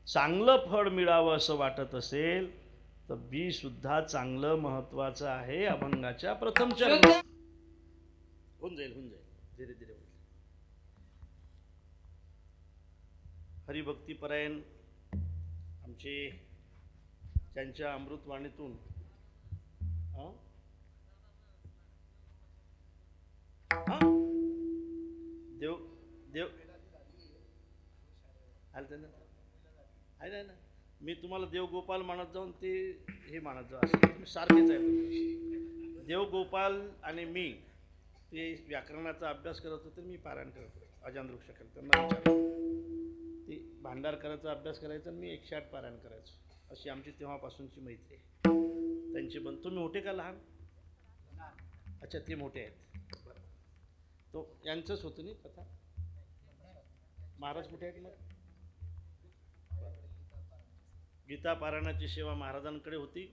चांगलं फळ मिळावं असं वाटत असेल तर बी सुद्धा चांगलं महत्वाचं आहे. अभंगाच्या प्रथम चरण होऊन जाईल, होऊन जाईल, धीरे धीरे होईल. हरिभक्तीपरायण आमचे त्यांच्या अमृतवाणीतून देव देव आहे ना, मी तुम्हाला देवगोपाल मानत जाऊन ते हे मानत जाऊ, असं तुम्ही सारखेच आहे. देवगोपाल आणि मी ते व्याकरणाचा अभ्यास करत होते, मी पारायण करत होतो. अजान वृक्ष त्यांना विचारलं, ते भांडारकरांचा अभ्यास करायचा आणि मी 108 पारायण करायचो. अशी आमची तेव्हापासूनची मैत्री आहे. त्यांची पण तुम्ही मोठे का लहान? अच्छा ते मोठे आहेत. तो यांचंच होतं नाही कथा. महाराज कुठे आहेत मग? गीता पारायणाची सेवा महाराजांकडे होती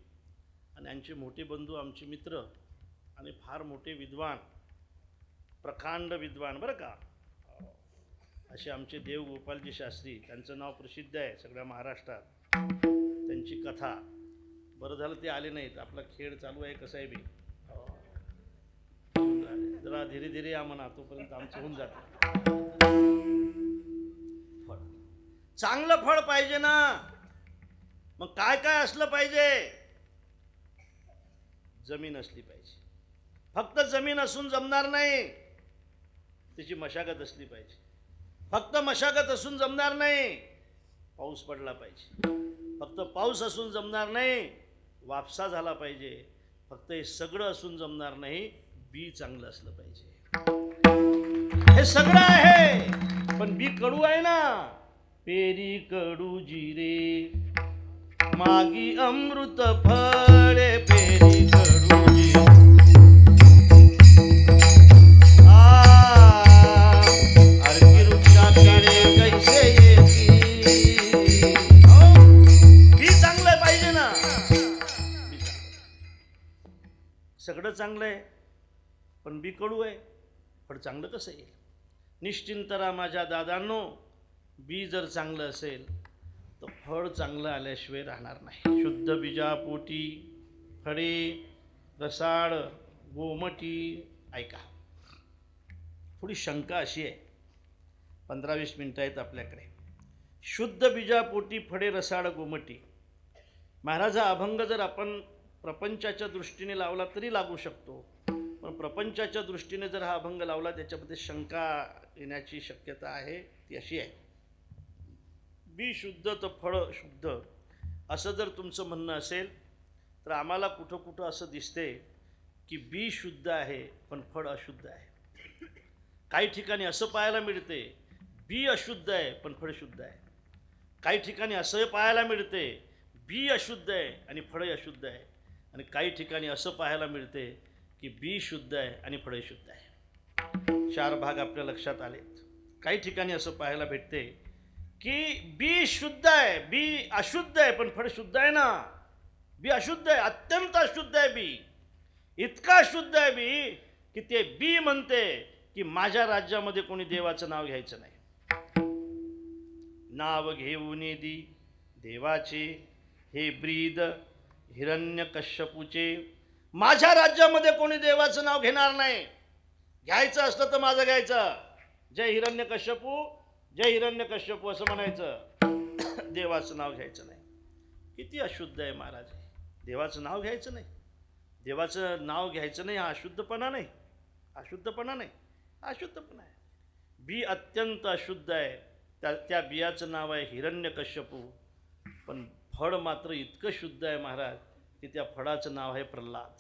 आणि यांचे मोठे बंधू आमचे मित्र आणि फार मोठे विद्वान, प्रकांड विद्वान बरं का, असे आमचे देव गोपालजी शास्त्री. त्यांचं नाव प्रसिद्ध आहे सगळ्या महाराष्ट्रात. त्यांची कथा. बरं झालं ते आले नाहीत. आपला खेळ चालू आहे कसं आहे बी. जरा धीरे धीरे या म्हणा, तोपर्यंत आमचं होऊन जातं. फळ चांगलं फळ पाहिजे ना. मग काय काय असलं पाहिजे? जमीन असली पाहिजे. फक्त जमीन असून जमणार नाही, त्याची मशागत असली पाहिजे. फक्त मशागत असून जमणार नाही, पाऊस पडला पाहिजे. फक्त पाऊस असून जमणार नाही, वापसा झाला पाहिजे. फक्त हे सगळं असून जमणार नाही, बी चांगलं असलं पाहिजे. हे सगळं आहे पण बी कडू आहे ना. पेरी कडू जिरे मागी अमृत फळे, पेरी कडू जिरे. अर्की वृक्षाकडे कैसे येती. बी चांगलं पाहिजे ना. सगळं चांगलं आहे पण बी कडू आहे, फळ चांगलं कसं येईल? निश्चिंतरा माझ्या दादांनो, बी जर चांगलं असेल तर फळ चांगलं आल्याशिवाय राहणार नाही. शुद्ध बीजापोटी फळे रसाळ गोमटी. ऐका, थोडी शंका अशी आहे, 15-20 मिनटं आहेत आपल्याकडे. शुद्ध बीजापोटी फळे रसाळ गोमटी. महाराज हा अभंग जर आपण प्रपंचाच्या दृष्टीने लावला तरी लागू शकतो, पण प्रपंचाच्या दृष्टीने जर हा अभंग लावला त्याच्यामध्ये शंका येण्याची शक्यता आहे. ती अशी आहे, बी शुद्ध तर फळ शुद्ध, असं जर तुमचं म्हणणं असेल तर आम्हाला कुठं कुठं असं दिसते की बी शुद्ध आहे पण फळ अशुद्ध आहे. काही ठिकाणी असं पाहायला मिळते बी अशुद्ध आहे पण फळ शुद्ध आहे. काही ठिकाणी असं पाहायला मिळते बी अशुद्ध आहे आणि फळ अशुद्ध आहे. आणि काही ठिकाणी असं पाहायला मिळते की बी शुद्ध आहे आणि फळ शुद्ध आहे. 4 भाग आपल्या लक्षात आलेत. काही ठिकाणी असं पाहायला भेटते की बी शुद्ध आहे, बी अशुद्ध आहे पण फळ शुद्ध आहे ना. बी अशुद्ध आहे, अत्यंत अशुद्ध आहे बी. इतका अशुद्ध आहे बी की ते बी म्हणते की माझ्या राज्यामध्ये कोणी देवाचं नाव घ्यायचं नाही. नाव घेऊन दी देवाचे हे ब्रीद हिरण्यकश्यपूचे. माझ्या राज्यामध्ये कोणी देवाचं नाव घेणार नाही. घ्यायचं असलं तर माझं घ्यायचं. जय हिरण्यकश्यपू, जय हिरण्यकश्यपू असं म्हणायचं. देवाचं नाव घ्यायचं नाही. किती अशुद्ध आहे महाराज. देवाचं नाव घ्यायचं नाही. देवाचं नाव घ्यायचं नाही हा अशुद्धपणा नाही. अशुद्धपणा नाही, अशुद्धपणा आहे. बी अत्यंत अशुद्ध आहे. त्या बियाचं नाव आहे हिरण्यकश्यपू. पण फळ मात्र इतकं शुद्ध आहे महाराज की त्या फळाचं नाव आहे प्रल्हाद.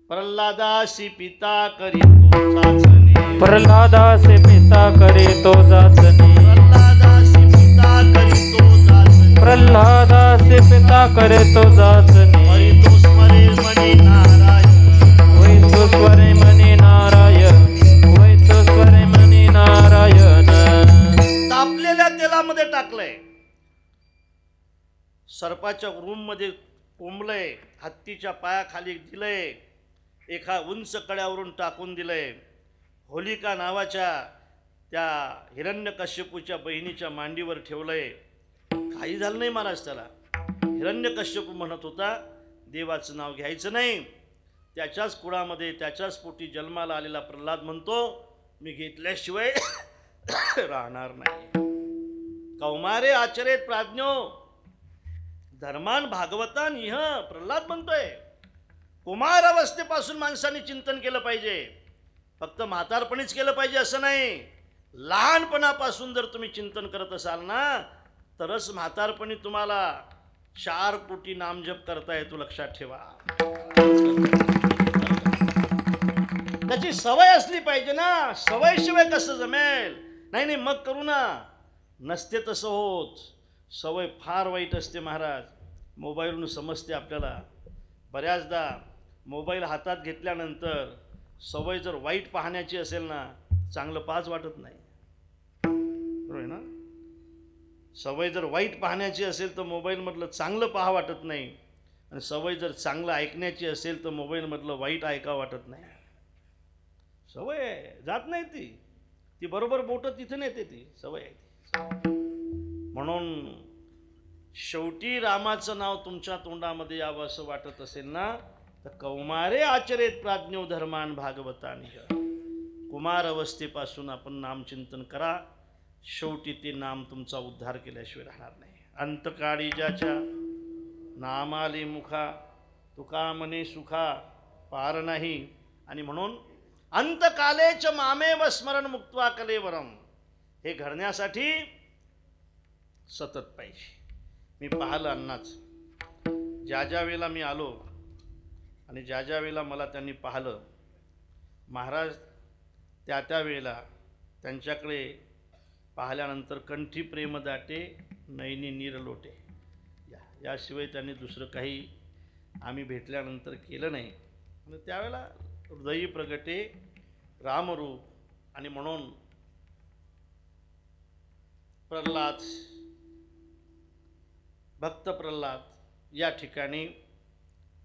प्रल्हादासी पिता करीतो चाचणी. प्रल्हादासी पिता करीतो जाचणी. प्रल्हादासी पिता करीतो चाचणी. प्रल्हादासी पिता करीतो जाचणी. हरितो स्मरे मनी नारायण. वैतो स्वरे मनी नारायण. वैतो स्वरे मनी नारायण. तापलेल्या तेलामध्ये टाकलंय, सर्पाच्या रूममध्ये कोंबलंय, हत्तीच्या पायाखाली दिलंय, एका उंच कड्यावरून टाकून दिलंय. होलिका नावाच्या त्या हिरण्यकश्यपूच्या बहिणीच्या मांडीवर ठेवलंय. काही झालं नाही महाराज त्याला. हिरण्यकश्यपू म्हणत होता देवाचं नाव घ्यायचं नाही. त्याच्याच कुळामध्ये त्याच्याच पोटी जन्माला आलेला प्रल्हाद म्हणतो मी घेतल्याशिवाय राहणार नाही. कौमारे आचरेत प्राज्ञो धर्मान भागवतान इह. प्रल्हाद म्हणतोय कुमार अवस्थेपासून माणसाने चिंतन केलं पाहिजे. फक्त म्हातारपणीच केलं पाहिजे असं नाही. लहानपणापासून जर तुम्ही चिंतन करत असाल ना तरच म्हातारपणी तुम्हाला 4 कोटी नामजप करता येतो. लक्षात ठेवा. त्याची सवय असली पाहिजे ना. सवयशिवाय कसं जमेल? नाही मग करू ना. नसते तसं होत. सवय फार वाईट असते महाराज. मोबाईलवरून समजते आपल्याला. बऱ्याचदा मोबाईल हातात घेतल्यानंतर सवय जर वाईट पाहण्याची असेल ना, चांगलं पाहच वाटत नाही, बरोबर आहे ना? सवय जर वाईट पाहण्याची असेल तर मोबाईलमधलं चांगलं पाहा वाटत नाही, आणि सवय जर चांगलं ऐकण्याची असेल तर मोबाईलमधलं वाईट ऐका वाटत नाही. सवय आहे, जात नाही ती बरोबर बोटं तिथे नेते, ती सवय आहे ती. म्हणून शेवटी रामाचं नाव तुमच्या तोंडामध्ये यावं असं वाटत असेल ना, तर कौमारे आचरेत प्राज्ञो धर्मान भागवतानी. कुमार अवस्थेपासून आपण नामचिंतन करा, शेवटी ते नाम तुमचा उद्धार केल्याशिवाय राहणार नाही. अंतकाळी ज्याच्या नामाले मुखा, तुका मने सुखा पार नाही. आणि म्हणून अंतकालेच मामेव स्मरण मुक्त्वा कलेवरम, हे घडण्यासाठी सतत पाहिजे. मी पाहिलं अण्णाच, ज्या वेळेला मी आलो आणि ज्या वेळेला मला त्यांनी पाहिलं, महाराज त्या वेळेला त्यांच्याकडे पाहिल्यानंतर कंठी प्रेम दाटे, नैनी नीर लोटे, याशिवाय त्यांनी दुसरं काही आम्ही भेटल्यानंतर केलं नाही. आणि त्यावेळेला हृदयी प्रगटे रामरूप. आणि म्हणून प्रल्हाद, भक्त प्रल्हाद या ठिकाणी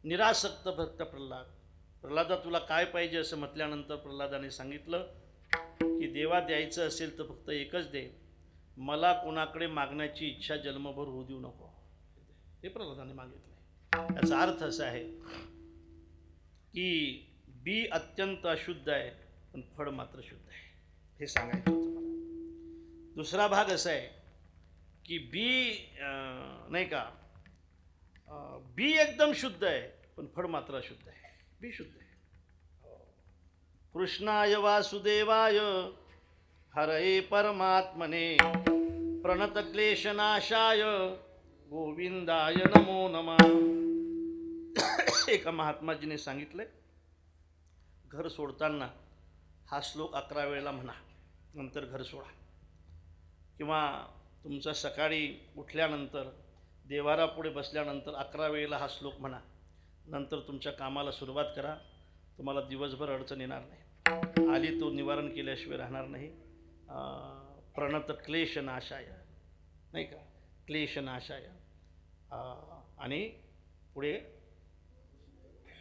निरासक्त भक्त प्रल्हादा, तुला काय पाहिजे असं म्हटल्यानंतर प्रल्हादाने सांगितलं की देवा, द्यायचं असेल तर फक्त एकच दे, मला कोणाकडे मागण्याची इच्छा जन्मभर होऊ देऊ नको, हे प्रल्हादाने मागितलंय. याचा अर्थ असा आहे की बी अत्यंत अशुद्ध आहे पण फळ मात्र शुद्ध आहे, हे सांगायचं होतं मला. दुसरा भाग असा आहे की बी नाही का, बी एकदम शुद्ध आहे पण फळ मात्र अशुद्ध आहे. बी शुद्ध आहे. कृष्णाय वासुदेवाय हरये परमात्मने प्रणत क्लेशनाशाय गोविंदाय नमो नमः. एका महात्माजीने सांगितले, घर सोडताना हा श्लोक 11 वेळेला म्हणा, नंतर घर सोडा. किंवा तुमचा सकाळी उठल्यानंतर देवारापुढे बसल्यानंतर 11 वेळेला हा श्लोक म्हणा, नंतर तुमच्या कामाला सुरुवात करा. तुम्हाला दिवसभर अडचण येणार नाही, आली तो निवारण केल्याशिवाय राहणार नाही. प्रणत क्लेशनाशाय, नाही का, क्लेशनाशाय. आणि पुढे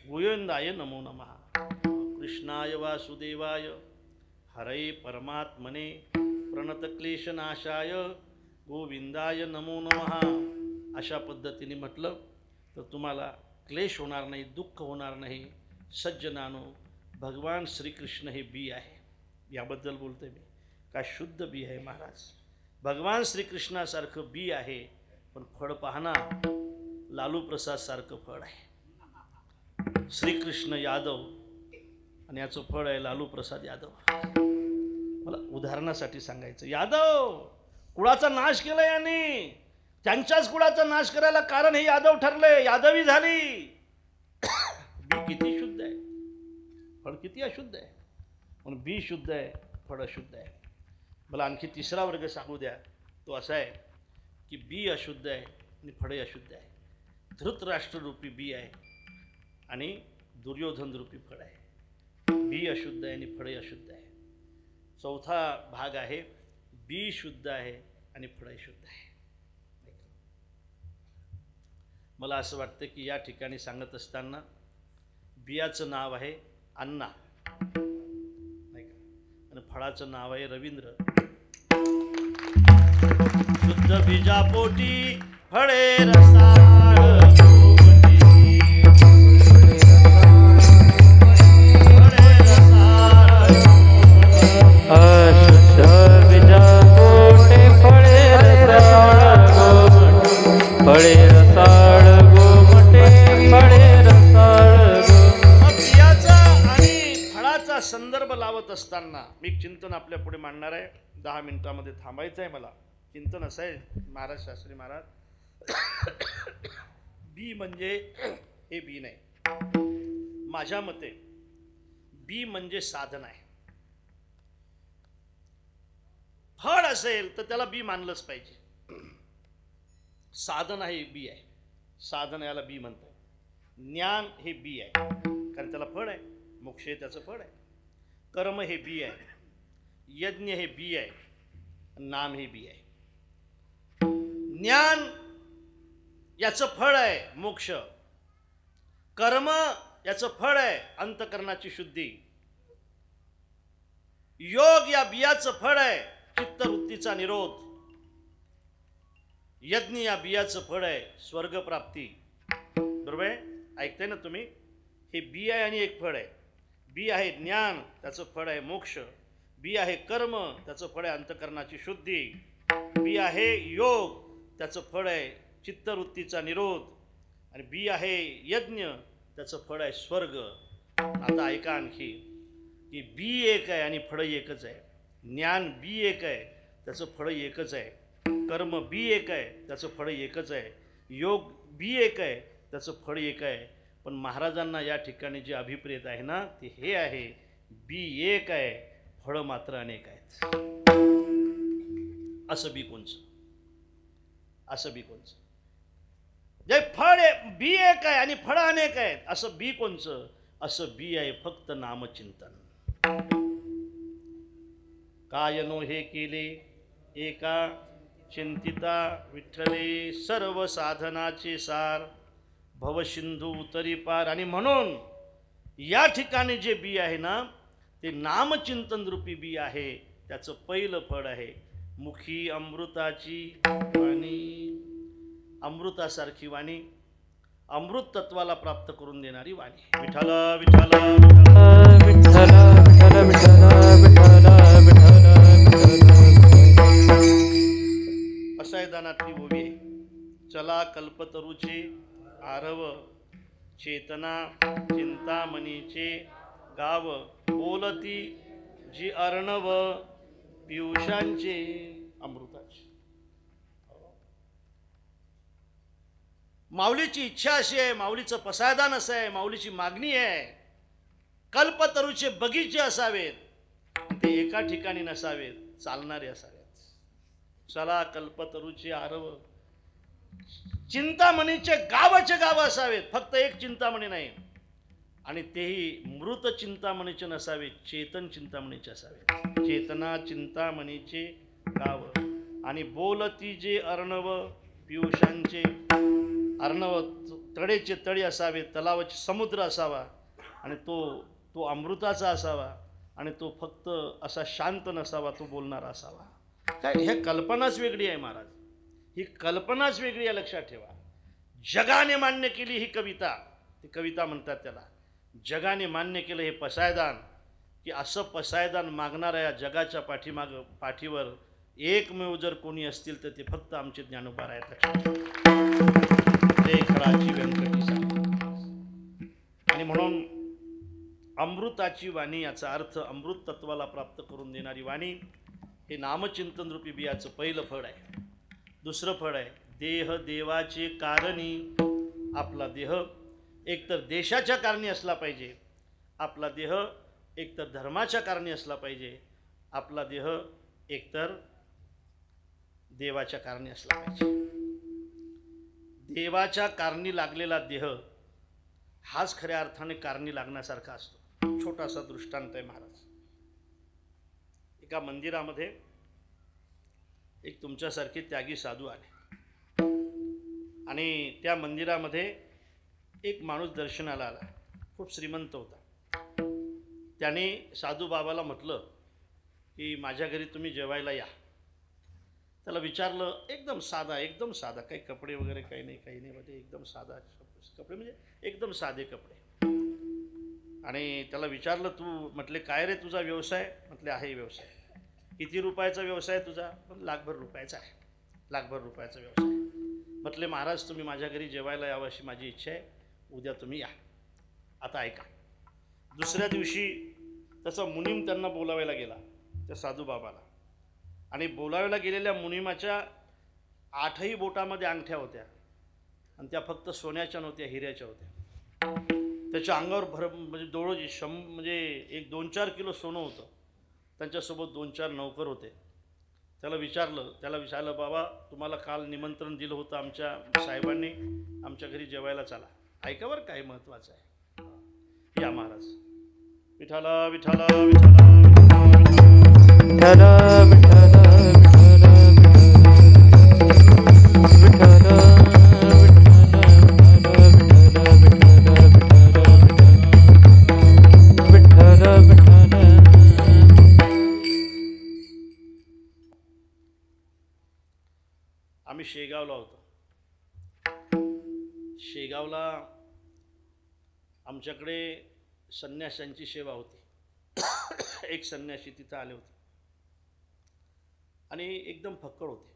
गोविंदाय नमो नमः, कृष्णाय वासुदेवाय हरये परमात्मने प्रणत क्लेशनाशाय गोविंदाय नमो नमः. अशा पद्धतीने म्हटलं तर तुम्हाला क्लेश होणार नाही, दुःख होणार नाही. सज्जनानो, भगवान श्रीकृष्ण हे बी आहे, याबद्दल बोलतोय मी. का शुद्ध बी आहे महाराज. भगवान श्रीकृष्णासारखं बी आहे, पण फळ पाहना लालू प्रसाद सारखं फळ आहे. श्रीकृष्ण यादव आणि याचं फळ आहे लालू प्रसाद यादव. मला उदाहरणासाठी सांगायचं, यादव कुळाचा नाश केला यांनी, त्यांच्याच कुळाचा नाश करायला कारण हे यादव ठरले, यादवी झाली. बी किती शुद्ध आहे, फळ किती अशुद्ध आहे. म्हणून बी शुद्ध आहे, फळ अशुद्ध आहे. मला आणखी तिसरा वर्ग सांगू द्या, तो असा आहे की बी अशुद्ध आहे आणि फळे अशुद्ध आहे. धृतराष्ट्र रूपी बी आहे आणि दुर्योधन रूपी फळ आहे. बी अशुद्ध आहे आणि फळे अशुद्ध आहे. चौथा भाग आहे बी शुद्ध आहे आणि फळे शुद्ध आहे. मला असं वाटतं की या ठिकाणी सांगत असताना बियाचं नाव आहे अण्णा, नाही का, आणि फळाचं नाव आहे रवींद्र. शुद्ध बीजापोटी फळे रसाळ गोमटी, फळे रसाळ अशुद्ध बीजापोटी फळे रसाळ गोमटी, फळे रसाळ गोमटे, फळे रसाळ गोमटे. बियाचा आणि फळाचा संदर्भ लावत असताना मी चिंतन आपल्या पुढे मांडणार आहे. 10 मिनिटांमध्ये थांबायचं आहे मला. चिंतन असं आहे, महाराज शास्त्री महाराज, बी म्हणजे हे बी नाही. माझ्या मते बी म्हणजे साधन आहे. फळ असेल तर त्याला बी मानलंच पाहिजे. साधन आहे बी आहे, साधन याला बी म्हणतात. ज्ञान हे बी आहे, कारण त्याला फळ आहे. मोक्ष हे त्याचं फळ आहे. कर्म हे बी आहे, यज्ञ हे बी आहे, नाम हे बी आहे. ज्ञान याचं फळ आहे मोक्ष. कर्म याचं फळ आहे अंतकरणाची शुद्धी. योग या बियाचं फळ आहे चित्तवृत्तीचा निरोध. यज्ञ या बियाचं फळ आहे स्वर्ग प्राप्ती. बरोबर आहे? ऐकताय ना तुम्ही? हे बी आहे आणि एक फळ आहे. बी आहे ज्ञान, त्याचं फळ आहे मोक्ष. बी आहे कर्म, त्याचं फळ आहे अंतकरणाची शुद्धी. बी आहे योग, त्याचं फळ आहे चित्तवृत्तीचा निरोध. आणि बी आहे यज्ञ, त्याचं फळ आहे स्वर्ग. आता ऐका आणखी की बी एक आहे आणि फळ एकच आहे. ज्ञान बी एक आहे, त्याचं फळ एकच आहे. कर्म बी एक आहे, त्याचं फळ एकच आहे. योग बी एक आहे, त्याचं फळ एक आहे. पण महाराजांना या ठिकाणी जे अभिप्रेत आहे ना ते हे आहे, बी एक आहे, फळं मात्र अनेक आहेत. असं बी कोणचं? असं बी कोणचं? जे फळ बी एक आहे आणि फळं अनेक आहेत, असं बी कोणचं? असं बी आहे फक्त नामचिंतन. काय नो हे केले एका चिंतिता विठ्ठले, सर्व साधनाचे सार, भवसिंधू उतरी पार. आणि म्हणून या ठिकाणी जे बी आहे ना ते नामचिंतन रूपी बी आहे. त्याचं पहिलं फळ आहे मुखी अमृताची वाणी. अमृतासारखी वाणी, अमृत तत्वाला प्राप्त करून देणारी वाणी. विठ्ठल विठ्ठल विठ्ठल विठ्ठल विठ्ठल विठ्ठल विठ्ठल. पसायदानातली ओवी आहे. चला कल्पतरूचे आरव, चेतना चिंतामणीचे गाव, बोलती जी अर्णव पियुषांचे अमृताचे. माऊलीची इच्छा अशी आहे, माऊलीचं पसायदान असं आहे, माऊलीची मागणी आहे, कल्पतरूचे बगीचे असावेत, ते एका ठिकाणी नसावेत, चालणारे असावेत. चला कल्पतरूचे आरव, चिंतामणीचे गावाचे गाव असावेत, फक्त एक चिंतामणी नाही, आणि तेही मृत चिंतामणीचे नसावे, चेतन चिंतामणीचे असावे. चेतना चिंतामणीचे गाव. आणि बोलती जे अर्णव पियुषांचे. अर्णव तळेचे तळी असावे, तलावाचे समुद्र असावा, आणि तो अमृताचा असावा, आणि तो फक्त असा शांत नसावा, तो बोलणारा असावा. काय हे कल्पनाच वेगळी आहे महाराज, ही कल्पनाच वेगळी आहे, लक्षात ठेवा. जगाने मान्य केली ही कविता, ती कविता म्हणतात त्याला. जगाने मान्य केलं हे पसायदान, की असं पसायदान मागणाऱ्या या जगाच्या पाठीवर एकमेव जर कोणी असतील तर ते फक्त आमचे ज्ञानोबा आहेत. लक्षात ते खराची व्यंकटी. आणि म्हणून अमृताची वाणी याचा अर्थ अमृत तत्वाला प्राप्त करून देणारी वाणी. हे नामचिंतन रूपी बियाचं पहिलं फळ आहे. दुसरं फळ आहे देह देवाचे कारणी. आपला देह एकतर देशाच्या कारणी असला पाहिजे, आपला देह एकतर धर्माच्या कारणी असला पाहिजे, आपला देह एकतर देवाच्या कारणी असला पाहिजे. देवाच्या कारणी लागलेला देह हाच खऱ्या अर्थाने कारणी लागण्यासारखा असतो. छोटासा दृष्टांत आहे महाराज. एका मंदिरामध्ये एक तुमच्यासारखे त्यागी साधू आले, आणि त्या मंदिरामध्ये एक माणूस दर्शनाला आला, खूप श्रीमंत होता. त्याने साधू बाबाला म्हटलं की माझ्या घरी तुम्ही जेवायला या. त्याला विचारलं, एकदम साधा, काही कपडे वगैरे काही नाही म्हणजे एकदम साधा कपडे, म्हणजे एकदम साधे कपडे. आणि त्याला विचारलं, तू म्हटले काय रे तुझा व्यवसाय? म्हटले आहे व्यवसाय. किती रुपयाचा व्यवसाय तुझा? पण लाखभर रुपयाचा आहे. लाखभर रुपयाचा व्यवसाय. म्हटले महाराज तुम्ही माझ्या घरी जेवायला यावं अशी माझी इच्छा आहे, उद्या तुम्ही या. आता ऐका. दुसऱ्या दिवशी त्याचा मुनीम त्यांना बोलावायला गेला, त्या साधू बाबाला. आणि बोलावायला गेलेल्या मुनिमाच्या 8ही बोटामध्ये अंगठ्या होत्या, आणि त्या फक्त सोन्याच्या नव्हत्या, हिऱ्याच्या होत्या. त्याच्या अंगावर म्हणजे म्हणजे एक 2-4 किलो सोनं होतं. त्यांच्यासोबत 2-4 नौकर होते. त्याला विचारलं बाबा तुम्हाला काल निमंत्रण दिलं होतं आमच्या साहेबांनी, आमच्या घरी जेवायला चला. ऐकावर काय महत्वाचं आहे. या महाराज. विठाला विठाला विठाला विठ्ठल आम्ही शेगावला होतो. शेगावला आमच्याकडे संन्याशांची सेवा होती. एक संन्यासी तिथं आले होते आणि एकदम फक्कड होते.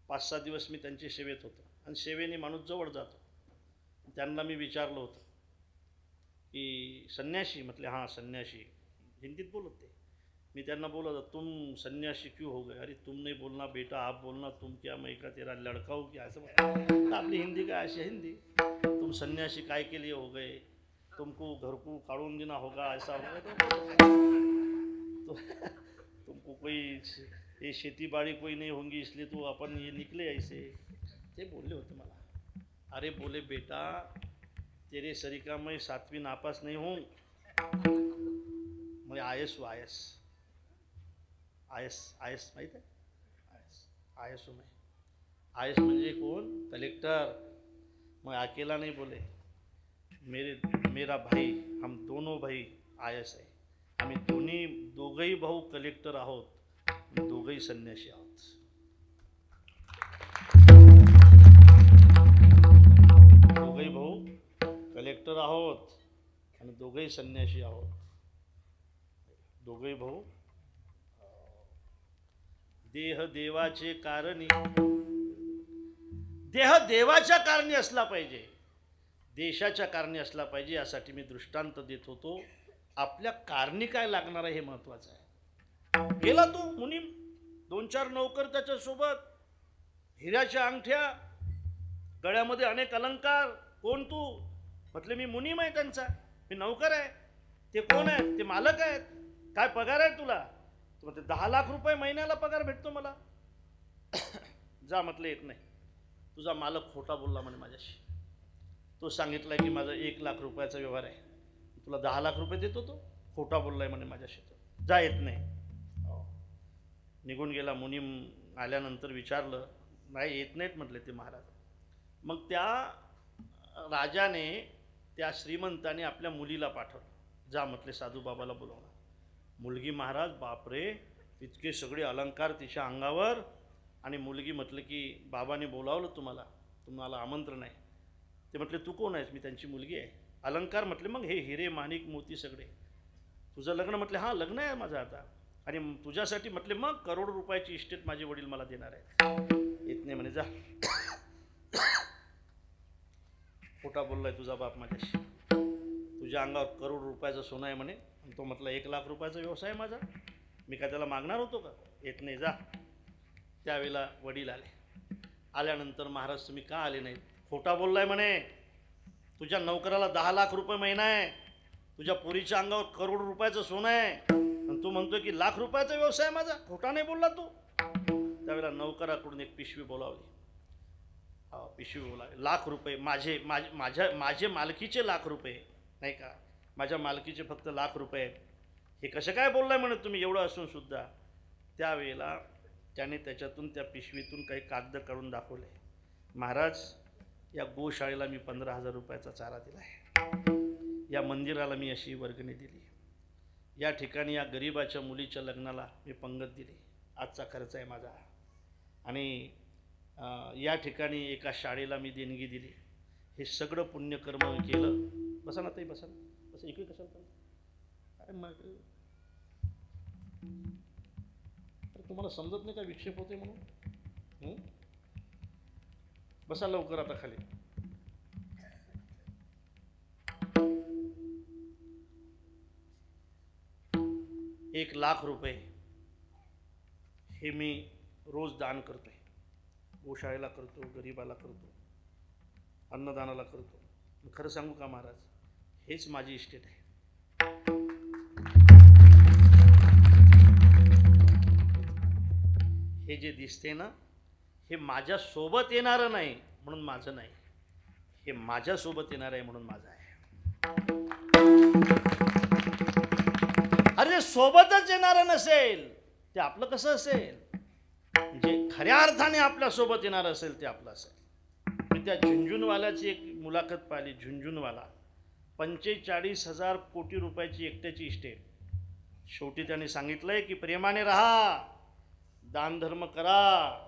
5-6 दिवस मी त्यांची सेवेत होतो आणि सेवेने माणूस जवळ जातो. त्यांना मी विचारलं होतं की संन्यासी, म्हटले हां संन्यासी, हिंदीत बोलत ते. मी त्यांना बोला तुम सन्यासी क्यों हो गए. अरे तुम नहीं बोलना बेटा, आप बोलना. तुम क्या मैं का तेरा लड़का हो क्या, असं म्हणतात. आपली हिंदी काय अशी हिंदी. तुम सन्यासी काय के लिए हो गए, तुमको घर को काढ़ून देना होगा, ऐसा होगा. तो तुमको कोई ये खेती बाड़ी कोई नहीं होंगी इसलिए तो अपन ये निकले ऐसे, ते बोलले होते मला. अरे बोले बेटा तेरे सरीका मैं 7वीं नापास नहीं हूँ. मैं आयस हूँ. आयस माहीत आहे. आयस हूँ मैं. आयस म्हणजे कोण, कलेक्टर. मैं अकेला नहीं बोले, मेरा भाई, हम दोनों भाई आयस आहे. आम्ही दोघंही भाऊ कलेक्टर आहोत, दोघंही संन्यासी आहोत. दोघंही भाऊ कलेक्टर आहोत आणि दोघंही संन्यासी आहोत. दोघंही भाऊ. देह देवाचे कारणी, देह देवाच्या कारणी असला पाहिजे, देशाच्या कारणी असला पाहिजे. यासाठी मी दृष्टांत देत होतो. आपल्या कारणी काय लागणार आहे हे महत्वाचं आहे. गेला तो मुनीम, 2-4 नौकर त्याच्यासोबत, हिऱ्याच्या अंगठ्या, गळ्यामध्ये अनेक अलंकार. कोण तू. म्हटले मी मुनीम आहे त्यांचा, मी नौकर आहे. ते कोण आहे, ते मालक आहेत. काय पगार आहे तुला. म्हटले 10 लाख रुपये महिन्याला पगार भेटतो मला. जा म्हटलं येत नाही. तुझा मालक खोटा बोलला म्हणे माझ्याशी. तो सांगितलाय की माझा 1 लाख रुपयाचा व्यवहार आहे, तुला 10 लाख रुपये देतो. तो खोटा बोललाय म्हणे माझ्याशी. जा येत नाही. निघून गेला. मुनीम आल्यानंतर विचारलं, नाही येत नाहीत म्हटले ते महाराज. मग त्या राजाने, त्या श्रीमंताने आपल्या मुलीला पाठवलं. जा म्हटले साधूबाबाला बोलवणार. मुलगी महाराज, बापरे इतके सगळे अलंकार तिच्या अंगावर. आणि मुलगी म्हटलं की बाबाने बोलावलं तुम्हाला आमंत्रण आहे. ते म्हटले तू कोण आहेस. मी त्यांची मुलगी आहे. अलंकार म्हटले मग हे हिरे माणिक मोती सगळे. तुझं लग्न. म्हटले हां लग्न आहे माझं आता. आणि तुझ्यासाठी म्हटले मग करोड रुपयाची इस्टेट माझे वडील मला देणार आहेत. येत नाही म्हणे. जा. खोटा बोललाय तुझा बाप माझ्याशी. तुझ्या अंगावर करोड रुपयाचं सोनं आहे म्हणे. तो म्हटलं 1 लाख रुपयाचा व्यवसाय आहे माझा, मी काय त्याला मागणार होतो का. येत नाही. जा. त्यावेळेला वडील आले. आल्यानंतर महाराज तुम्ही का आले नाहीत. खोटा बोललाय म्हणे. तुझ्या नोकराला 10 लाख रुपये महिना आहे, तुझ्या पोरीच्या अंगावर करोड रुपयाचं सोनं आहे, आणि तू म्हणतोय की 1 लाख रुपयाचा व्यवसाय माझा. खोटा नाही बोलला तू. त्यावेळेला नौकराकडून एक पिशवी बोलावली. पिशवी बोलावली. 1 लाख रुपये माझे मालकीचे 1 लाख रुपये नाही का, माझ्या मालकीचे फक्त 1 लाख रुपये आहेत. हे कसं काय बोललाय म्हणे तुम्ही एवढं असून सुद्धा. त्यावेळेला त्याने त्याच्यातून, त्या पिशवीतून काही कागद काढून दाखवले. महाराज या गोशाळेला मी 15,000 रुपयाचा चारा दिला आहे. या मंदिराला मी अशी वर्गणी दिली. या ठिकाणी या गरीबाच्या मुलीच्या लग्नाला मी पंगत दिली. आजचा खर्च आहे माझा. आणि या ठिकाणी एका शाळेला मी देणगी दिली. हे सगळं पुण्यकर्म केलं. बसा ना ताई, बसा ना. बसा इकडे. कशाला अरे मग तुम्हाला समजत नाही का विक्षेप होते म्हणून. बसा लवकर आता खाली. एक 1 लाख रुपये हे मी रोज दान करतोय. गोशाळेला करतो, गरीबाला करतो, अन्नदानाला करतो. खरं सांगू का महाराज, हेच माझी इस्टेट आहे. हे जे दिसते ना, हे माझ्या सोबत येणारं नाही म्हणून माझं नाही. हे माझ्यासोबत येणार आहे म्हणून माझं आहे. अरे सोबतच येणार नसेल ते आपलं कसं असेल? जे खऱ्या अर्थाने आपल्या सोबत येणार असेल ते आपलं असेल. मी त्या झुंझुनवाल्याची एक मुलाखत पाहिली. झुंझुनवाला 45,000 कोटी रुपयाची एकट्याची इस्टेट. शेवटी त्यांनी सांगितलंय की प्रेमाने राहा, दानधर्म करा,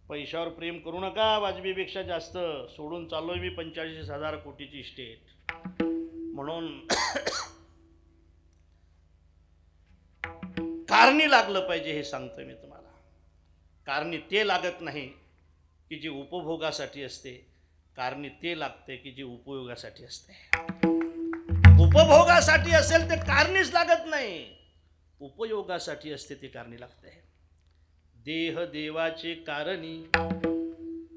पैशावर प्रेम करू नका वाजपेयीपेक्षा जास्त. सोडून चाललोय मी 45,000 कोटीची इस्टेट. म्हणून कारणी लागलं पाहिजे हे सांगतोय मी तुम्हाला. कारणी ते लागत नाही की जी उपभोगासाठी असते, कारणी ते लागते की जी उपयोगासाठी असते. उपभोगासाठी असेल ते कारणीच लागत नाही, उपयोगासाठी असते ते कारणी लागते. देह देवाचे कारणी,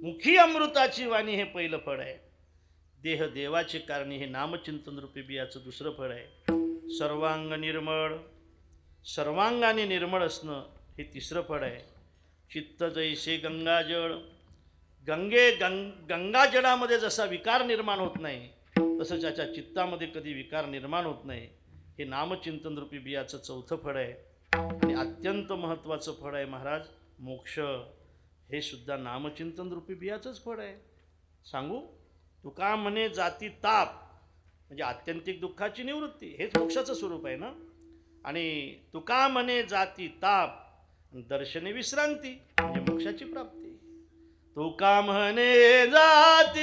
मुखी अमृताची वाणी हे पहिलं फळ आहे. देह देवाचे कारणी हे नामचिंतन रूपी बियाचं दुसरं फळ आहे. सर्वांग निर्मळ, सर्वांगाने निर्मळ असणं हे तिसरं फळ आहे. चित्त जैसे गंगाजळ, गंगाजळामध्ये जसा विकार निर्माण होत नाही तसं ज्याच्या चित्तामध्ये कधी विकार निर्माण होत नाही हे नामचिंतन रूपी बियाचं चौथं फळ आहे. आणि अत्यंत महत्त्वाचं फळ आहे महाराज मोक्ष. हे सुद्धा नामचिंतन रूपी बियाचंच फळ आहे. सांगू, तुका म्हणे जाती ताप म्हणजे आत्यंतिक दुःखाची निवृत्ती, हेच मोक्षाचं स्वरूप आहे ना. आणि तुका म्हणे जाती ताप, दर्शने विश्रांती म्हणजे मोक्षाची प्राप्ती. तुका म्हणे जाती